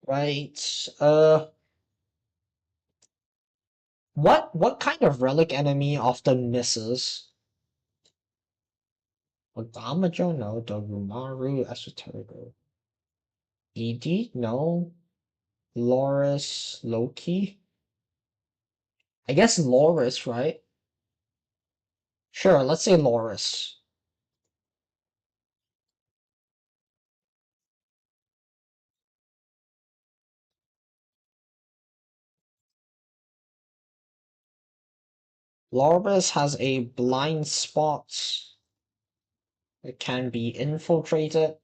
Right. What kind of relic enemy often misses? Damajo? No. Dorumaru? Esoterico. Edie? No. Loris? Loki? I guess Loris, right? Sure, let's say Loris. Loris has a blind spot. It can be infiltrated.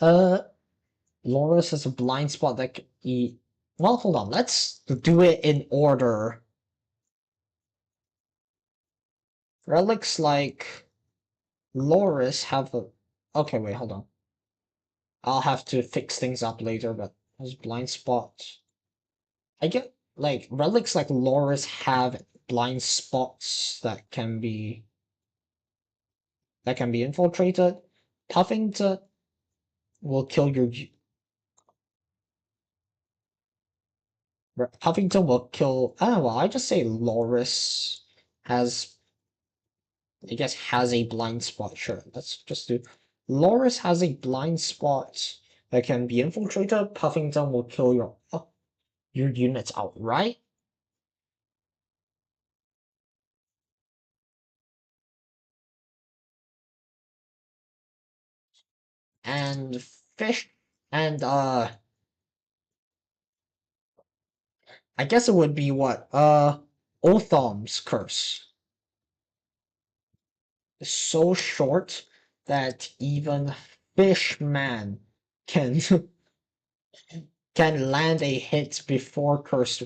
Uh, Loris has a blind spot that can eat. Well, hold on. Let's do it in order. Relics like Loris have a. Okay, wait, hold on. I'll have to fix things up later, but has blind spot. I get like relics like Loris have blind spots that can be infiltrated. Puffington will kill your Huffington will kill. Ah, well, I just say Loris has, I guess, has a blind spot. Sure, let's just do. Loris has a blind spot that can be infiltrated. Puffington will kill your units outright. And fish and I guess it would be what? Otham's curse. It's so short that even Fishman can can land a hit before cursed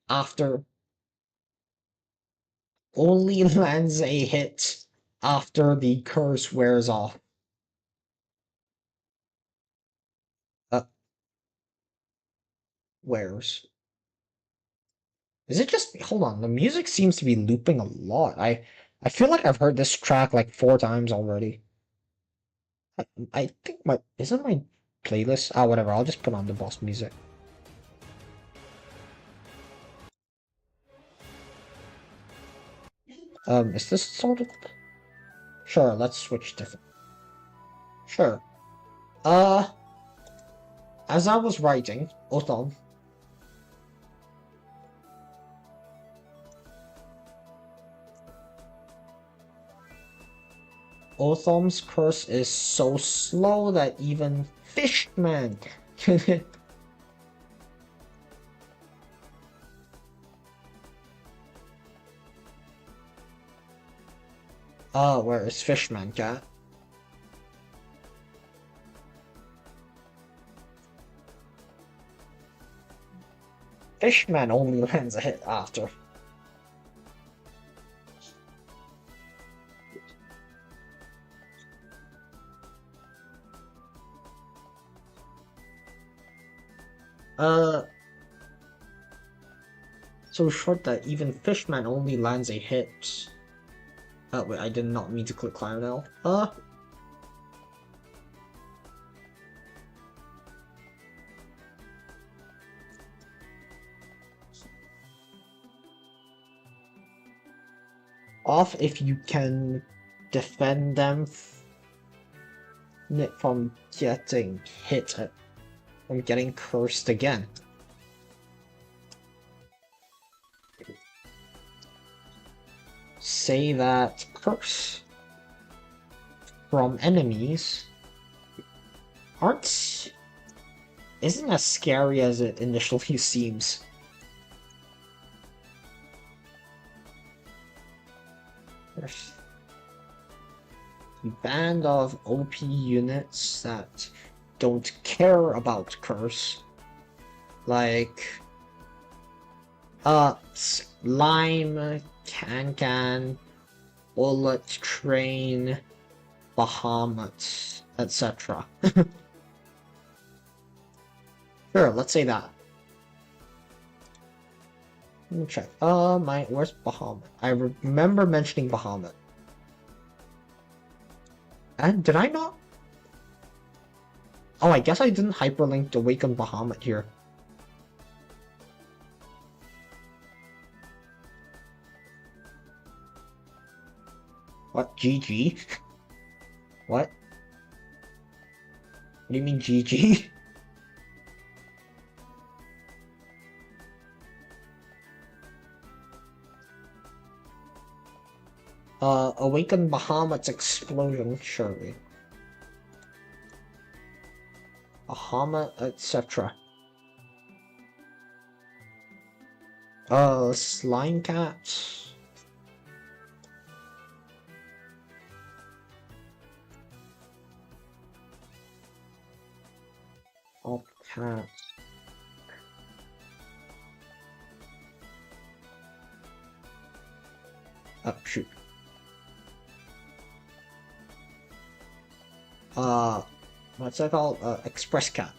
after only lands a hit after the curse wears off. Uh, wears. Is it just hold on? The music seems to be looping a lot. I feel like I've heard this track like 4 times already. I think my isn't my playlist. Ah, whatever. I'll just put on the boss music. Is this sort of sure? Let's switch different. Sure. Uh, as I was writing, Otham's curse is so slow that even Fishman can hit. Where is Fishman cat? Fishman only lands a hit after. So short that even Fishman only lands a hit. Oh wait, I did not mean to click Lionel. Off if you can defend them from getting hit, from getting cursed again. Say that curse from enemies isn't as scary as it initially seems. There's a band of OP units that don't care about curse. Like Slime, Can, Bullet Train, Bahamut, etc. Sure, let's say that. Let me check. Where's Bahamut? I remember mentioning Bahamut. And did I not? Oh, I guess I didn't hyperlink to Awaken Bahamut here. What? GG? What? What do you mean GG? Awaken Bahamut's explosion, surely. Bahamut, etc. Slime Cat. All cats. Oh, shoot. What's that called? Express Cat.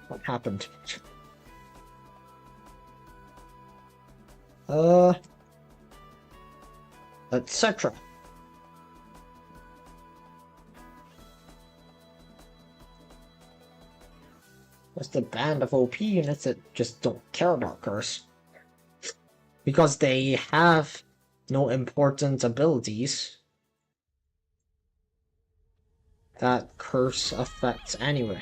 What happened? Etc. What's the band of OP units that just don't care about Curse? Because they have no important abilities that Curse affects anyway.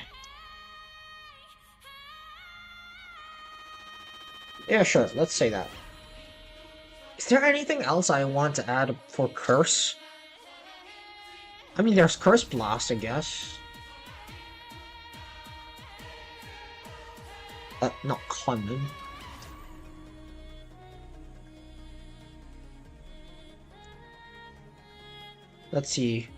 Yeah, sure, let's say that. Is there anything else I want to add for Curse? I mean, there's Curse Blast, I guess. Not common. Let's see.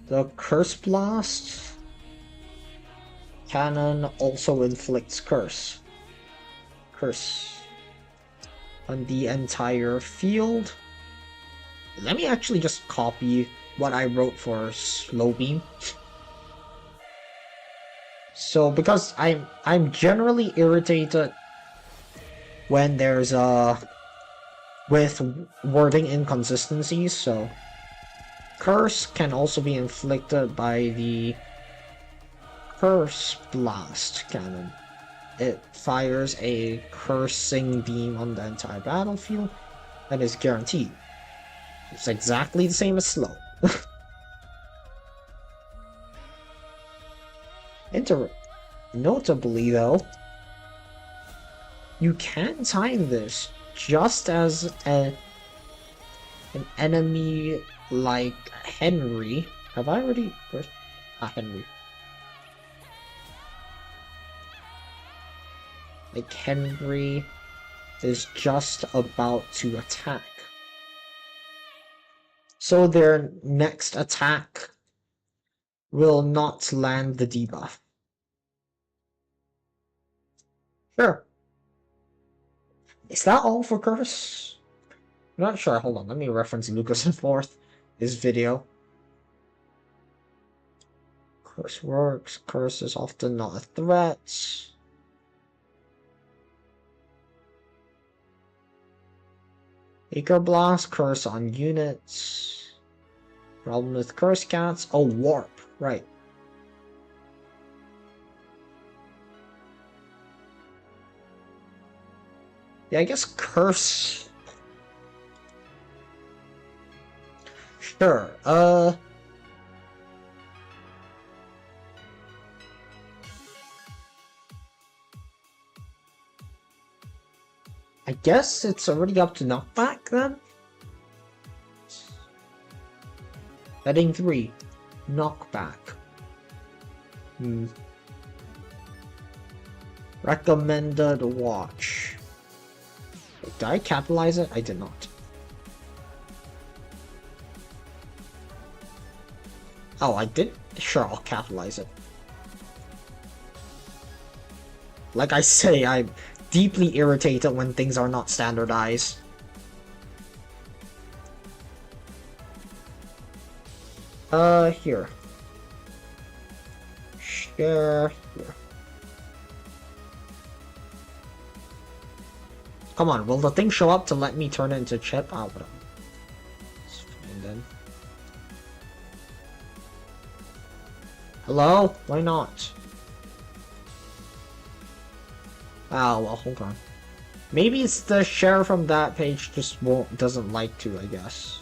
The Curse Blast cannon also inflicts curse. Curse on the entire field. Let me actually just copy what I wrote for Slow Beam. So because I'm generally irritated when there's with wording inconsistencies, so Curse can also be inflicted by the Curse Blast cannon. It fires a cursing beam on the entire battlefield that is guaranteed. It's exactly the same as slow. Notably though, you can time this just as an enemy like Henry. Have I already? Henry. Like Henry is just about to attack. So their next attack will not land the debuff. Sure. Is that all for Curse? I'm not sure. Hold on. Let me reference Lucas and Forth, his video. Curse works. Curse is often not a threat. Acre Blast, Curse on units. Problem with Curse Cats. Oh, Warp. Right. Yeah, I guess Curse. Sure. I guess it's already up to knockback then? Heading 3. Knockback. Recommended watch. Did I capitalize it? I did not. Oh, I did? Sure, I'll capitalize it. Like I say, I'm deeply irritated when things are not standardized. Here. Share here. Come on, will the thing show up to let me turn it into chip? Oh, whatever. It's fine then. Hello? Why not? Oh, well, hold on. Maybe it's the share from that page just doesn't like to, I guess.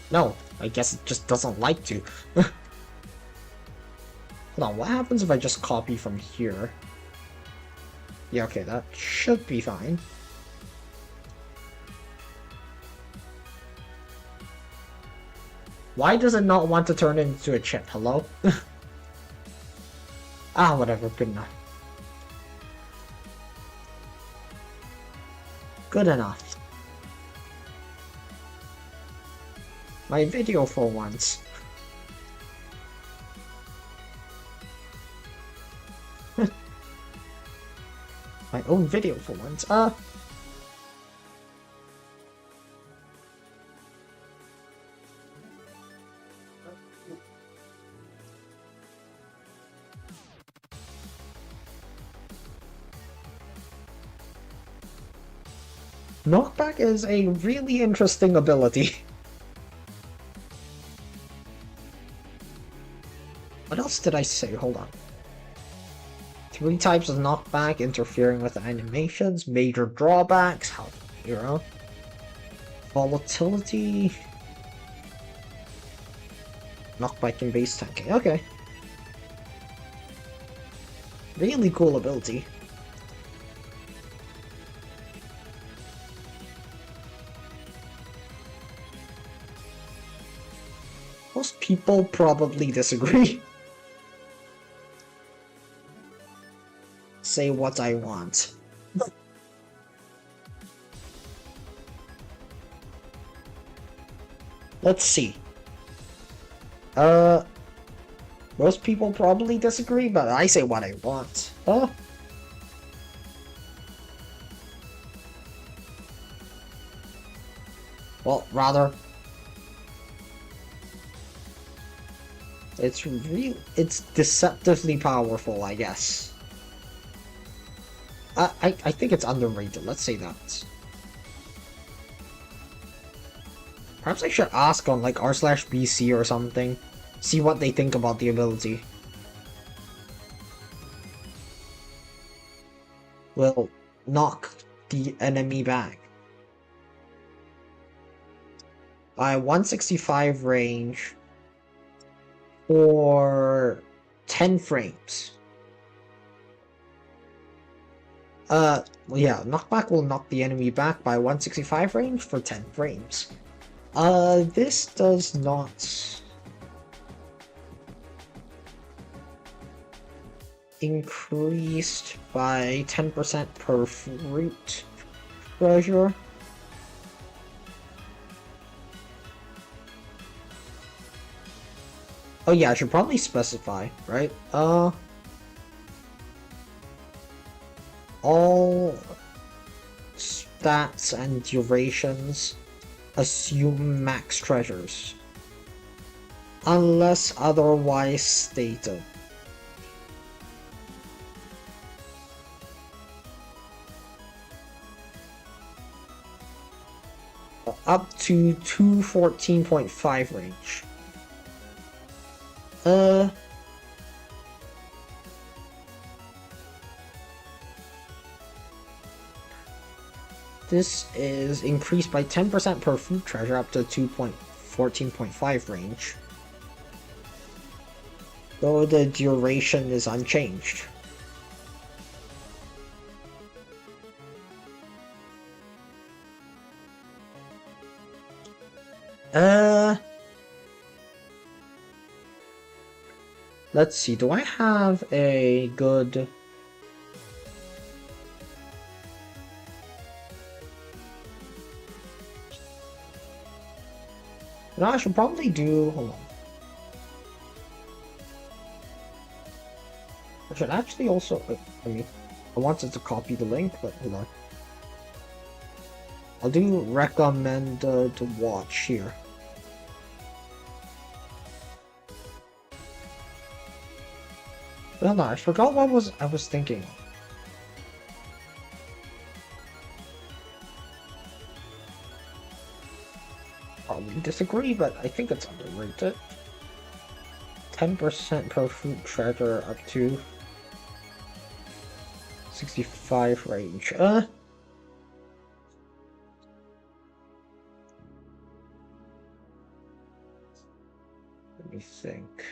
No, I guess it just doesn't like to. Hold on, what happens if I just copy from here? Yeah, okay, that should be fine. Why does it not want to turn it into a chip? Hello? Ah, whatever, good enough. Good enough. My video for once. My own video for once. Knockback is a really interesting ability. What else did I say? Hold on. 3 types of knockback, interfering with animations, major drawbacks, how hero. Volatility. Knockback in base 10k. Okay. Really cool ability. Most people probably disagree. Say what I want. Let's see. Most people probably disagree, but I say what I want. Well, rather, it's deceptively powerful, I guess. I think it's underrated, let's say that. Perhaps I should ask on like r/bc or something. See what they think about the ability. Will knock the enemy back by 165 range for 10 frames. Yeah, knockback will knock the enemy back by 165 range for 10 frames. This does not increased by 10% per fruit treasure. Oh yeah, I should probably specify, right? All stats and durations assume max treasures, unless otherwise stated. Up to 214.5 range. This is increased by 10% per fruit treasure up to 2.14.5 range. Though the duration is unchanged. Let's see, do I have a good... No, I should probably do... Hold on. I should actually also... I mean, I wanted to copy the link, but hold on. I'll do recommend to watch here. Well, no, I forgot what I was thinking. Probably disagree, but I think it's underrated. 10% per fruit treasure up to 65 range. Let me think.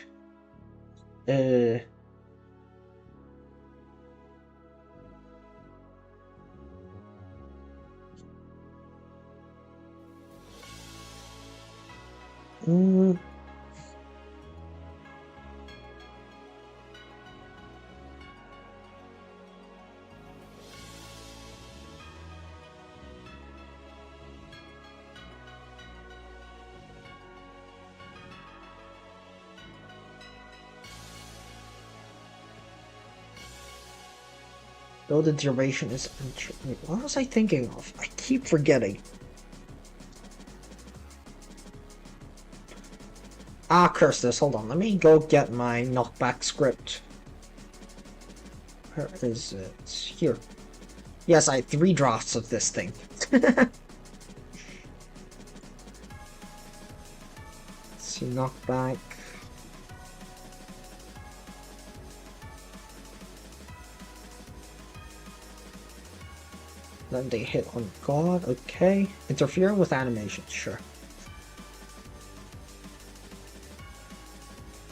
Though the duration is... Wait, what was I thinking of? I keep forgetting. Ah, curse this. Hold on. Let me go get my knockback script. Where is it? Here. Yes, I had 3 drafts of this thing. See, knockback. Then they hit on God. Okay. Interfere with animation. Sure.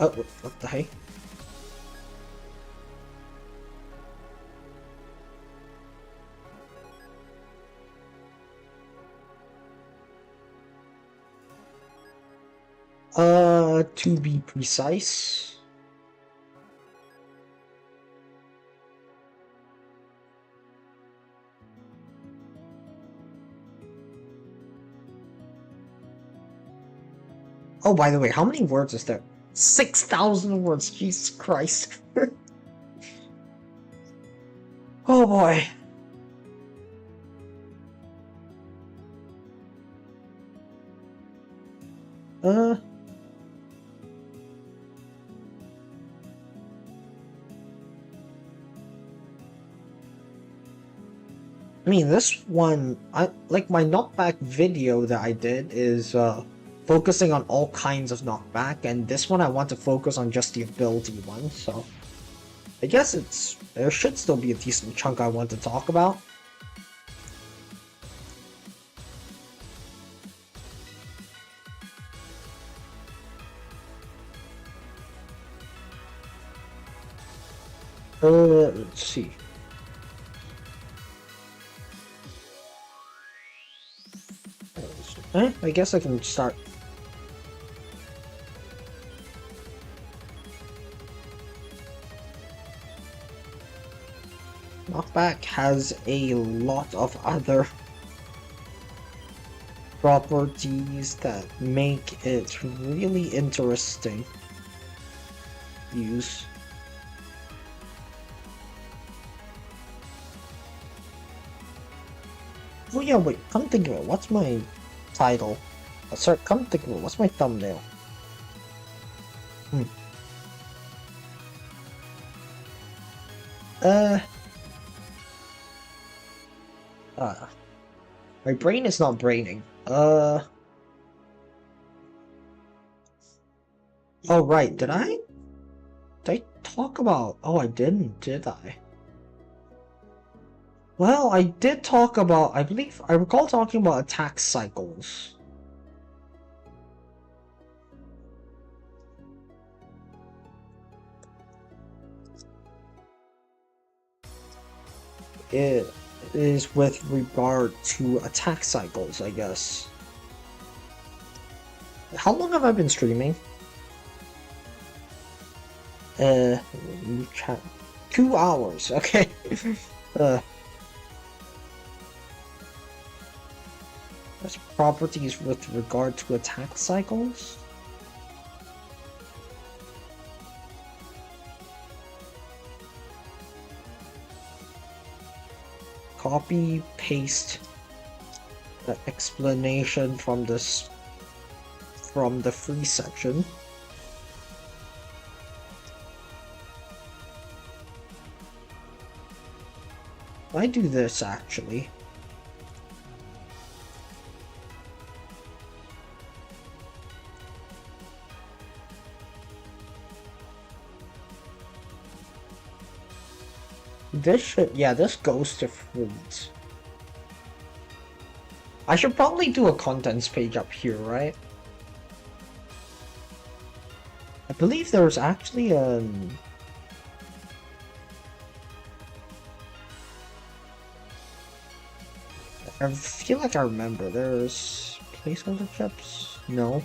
Oh, what the heck? To be precise. Oh, by the way, how many words is there? 6,000 words, Jesus Christ. Oh boy. Uh, I mean, this one, I like my knockback video that I did is focusing on all kinds of knockback, and this one I want to focus on just the ability one, so I guess there should still be a decent chunk I want to talk about. Let's see. I guess I can start. Knockback has a lot of other properties that make it really interesting to use. Oh yeah, wait, come think of it, what's my title? Sorry, come think of it, what's my thumbnail? Uh, my brain is not braining. Oh right, did I talk about? Oh, I didn't, did I? Well, I did talk about, I recall talking about attack cycles. It is with regard to attack cycles, I guess. How long have I been streaming? Chat. 2 hours, okay. There's properties with regard to attack cycles? Copy, paste the explanation from the free section. I do this actually. This should, yeah, this goes to fruits. I should probably do a contents page up here, right? I believe there's actually I feel like I remember there's placeholder chips? No.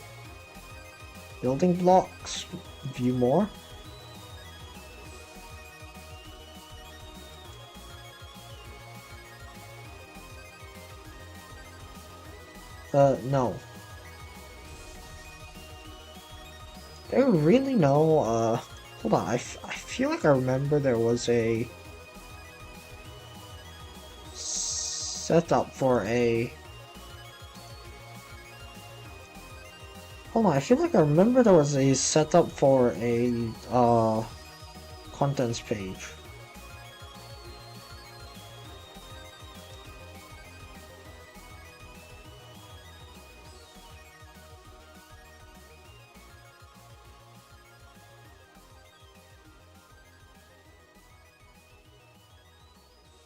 Building blocks. View more. No. There really no, hold on, I feel like I remember there was a setup for a... Hold on, I feel like I remember there was a setup for a, contents page.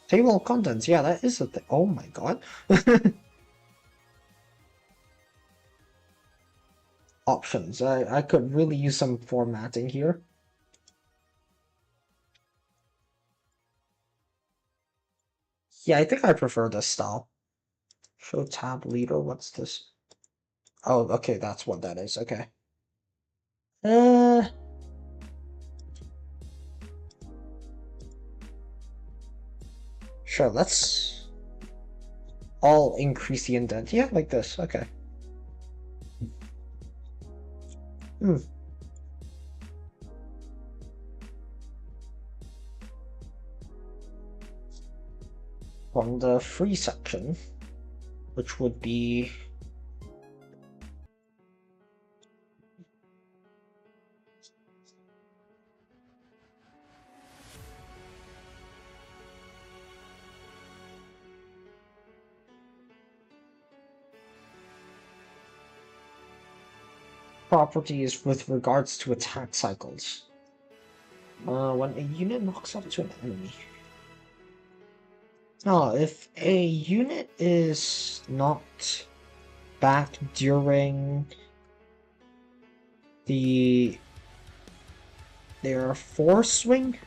Table of contents, yeah, that is a thing. Oh my god. Options. I could really use some formatting here. Yeah, I think I prefer this style. Show tab leader, what's this? Oh, okay, that's what that is, okay. Uh, sure, let's all increase the indent. Yeah, like this, okay. Hmm. From the free section, which would be properties with regards to attack cycles. When a unit knocks up to an enemy. Now, if a unit is knocked back during their force swing,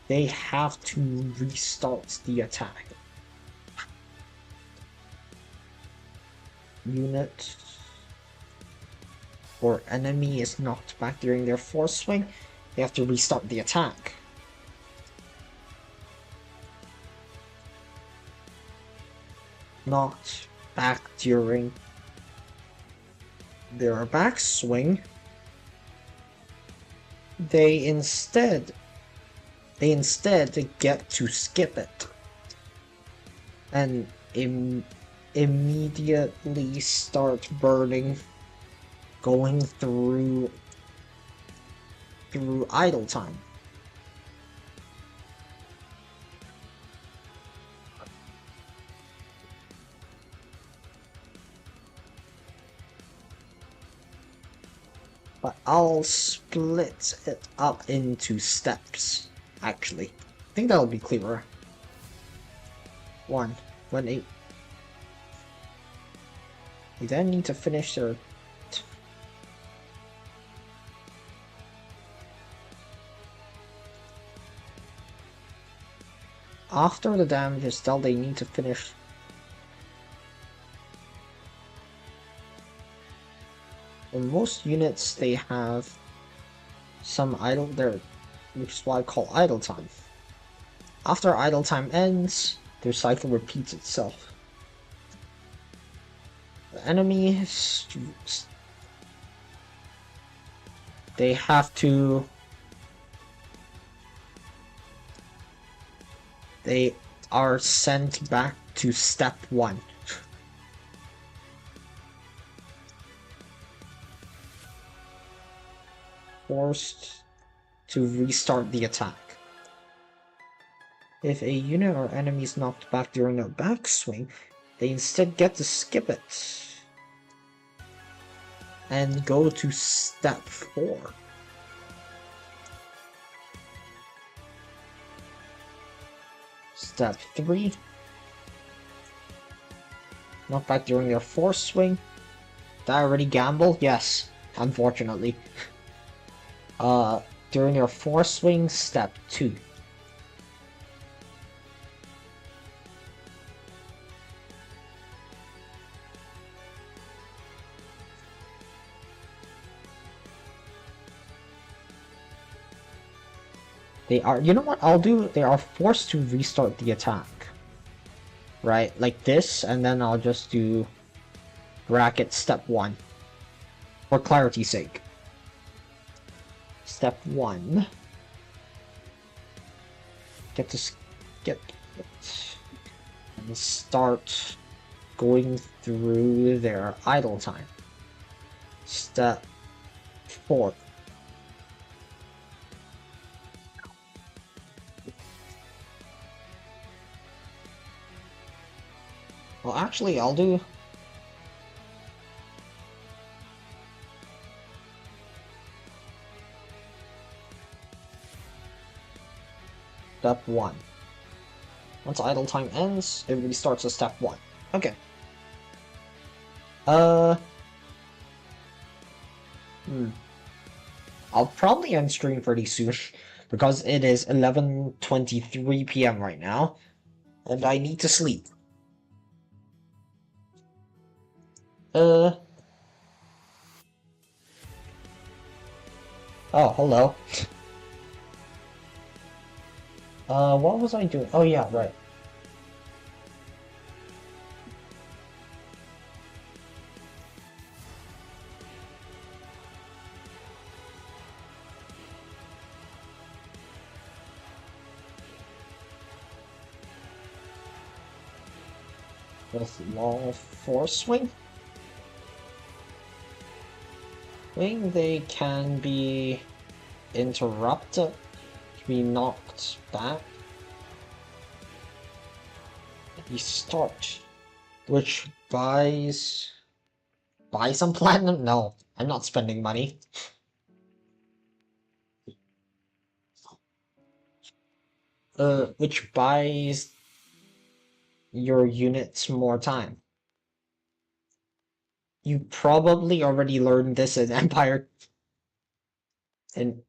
they have to restart the attack. Unit or enemy is knocked back during their force swing, they have to restart the attack. Knocked back during their backswing, they instead get to skip it and immediately start burning, going through idle time. But I'll split it up into steps, actually. I think that'll be clearer. 1. When they then need to finish their after the damage is dealt, they need to finish. In most units, they have some idle there, which is what I call idle time. After idle time ends, their cycle repeats itself. The enemies, they have to. They are sent back to step 1. Forced to restart the attack. If a unit or enemy is knocked back during a backswing, they instead get to skip it and go to step 4. Step 3. Knocked back during their force swing. Did I already gamble? Yes, unfortunately. During their force swing, step 2. They are, you know what I'll do? They are forced to restart the attack. Right, like this, and then I'll just do bracket step 1. For clarity's sake. Step 1. Get to skip it. And start going through their idle time. Step 4. Well, actually, I'll do... Step 1. Once idle time ends, it restarts at step 1. Okay. I'll probably end stream pretty soon because it is 11:23 p.m. right now, and I need to sleep. Oh, hello. What was I doing? Oh yeah, right. With long force swing? They can be interrupted, be knocked back. Restart, which buys some platinum? No, I'm not spending money. Which buys your units more time. You probably already learned this in Empire and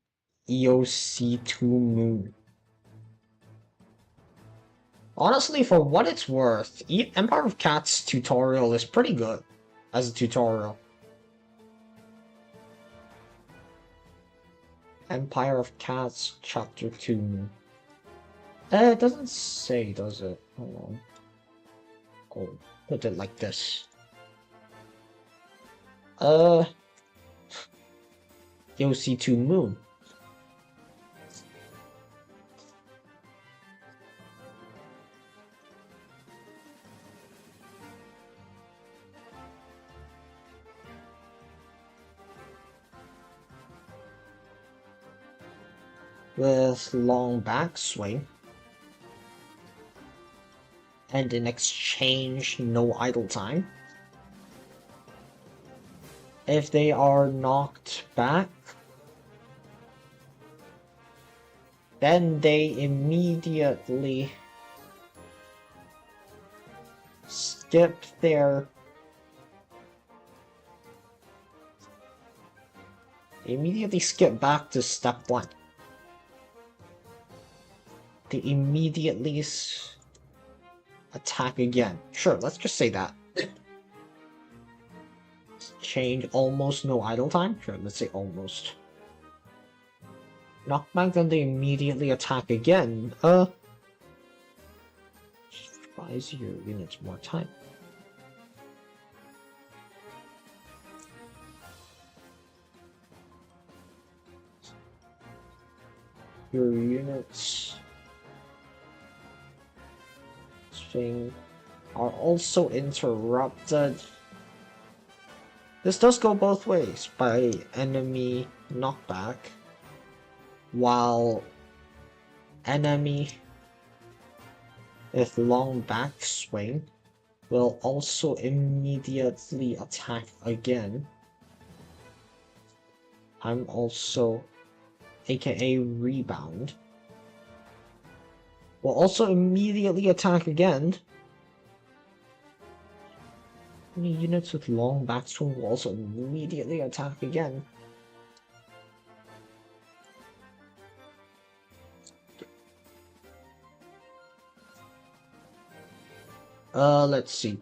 EOC2 Moon. Honestly, for what it's worth, Empire of Cats tutorial is pretty good as a tutorial. Empire of Cats Chapter 2. It doesn't say, does it? Hold on. Oh, put it like this. EOC2 Moon. With long backswing. And in exchange, no idle time. If they are knocked back, then they immediately skip their... They immediately skip back to step 1. They immediately attack again. Sure, let's just say that. Change almost no idle time? Sure, let's say almost. Knockback, then they immediately attack again. Buys your units more time. Your units are also interrupted. This does go both ways by enemy knockback, while enemy with long backswing will also immediately attack again. I'm also, aka rebound, will also immediately attack again. Units with long backswing will also immediately attack again. Let's see.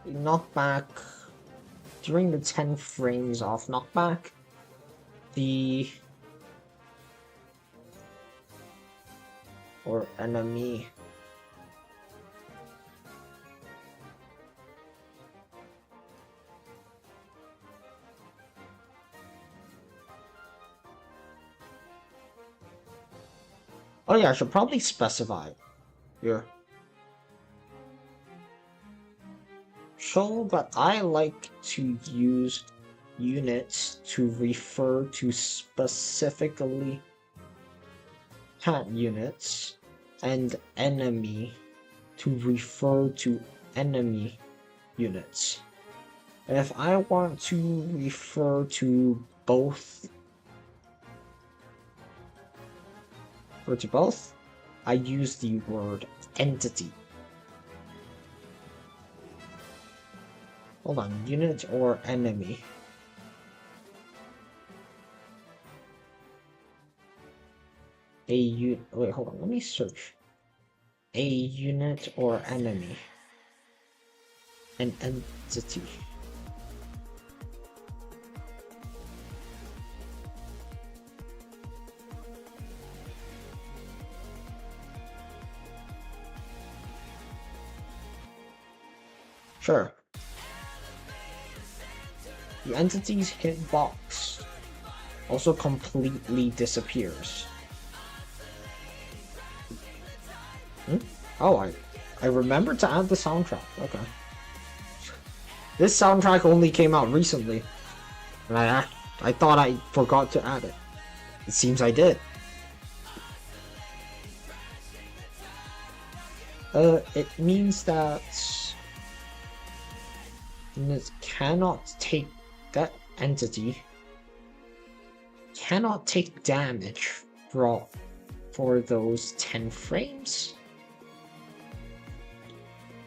Knockback during the 10 frames of knockback, the enemy oh yeah, I should probably specify here. Show, but I like to use units to refer to specifically plat units, and enemy to refer to enemy units. If I want to refer to both, I use the word entity. Hold on, unit or enemy? Wait, hold on, let me search. A unit or enemy? An entity. Sure. The entity's hitbox also completely disappears. Oh, I remembered to add the soundtrack. Okay. This soundtrack only came out recently, and I thought I forgot to add it. It seems I did. It means that it cannot take that entity cannot take damage for those 10 frames.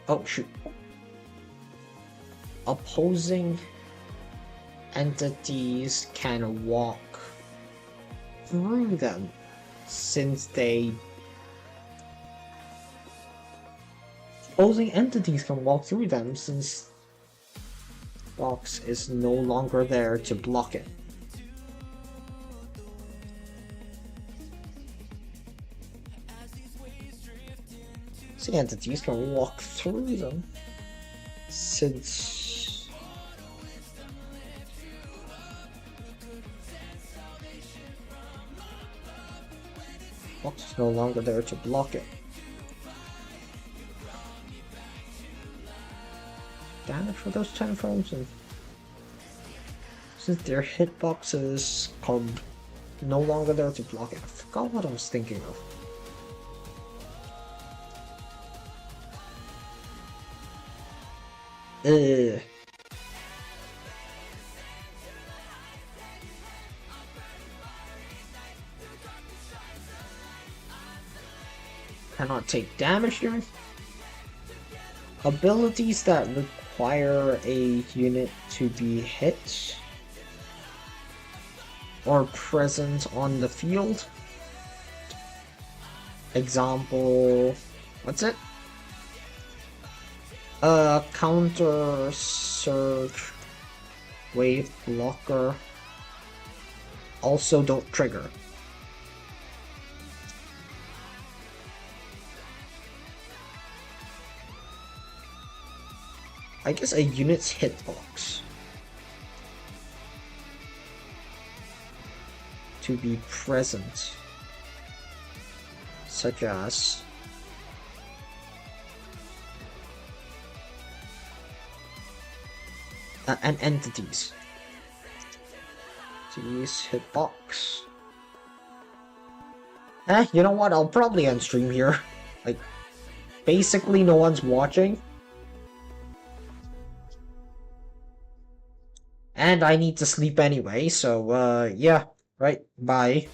Oh shoot. Opposing entities can walk through them since opposing entities can walk through them since box is no longer there to block it. See, entities can walk through them since box is no longer there to block it. Damage for those 10 frames, and since their hitboxes come no longer there to block it. I forgot what I was thinking of. Cannot take damage here. Abilities that require a unit to be hit or present on the field. Example, what's it? Counter, surge, wave, blocker. Also don't trigger. I guess a unit's hitbox to be present, such as and entities. Entities hitbox. You know what? I'll probably end stream here. Like, basically no one's watching. And I need to sleep anyway, so yeah, right, bye.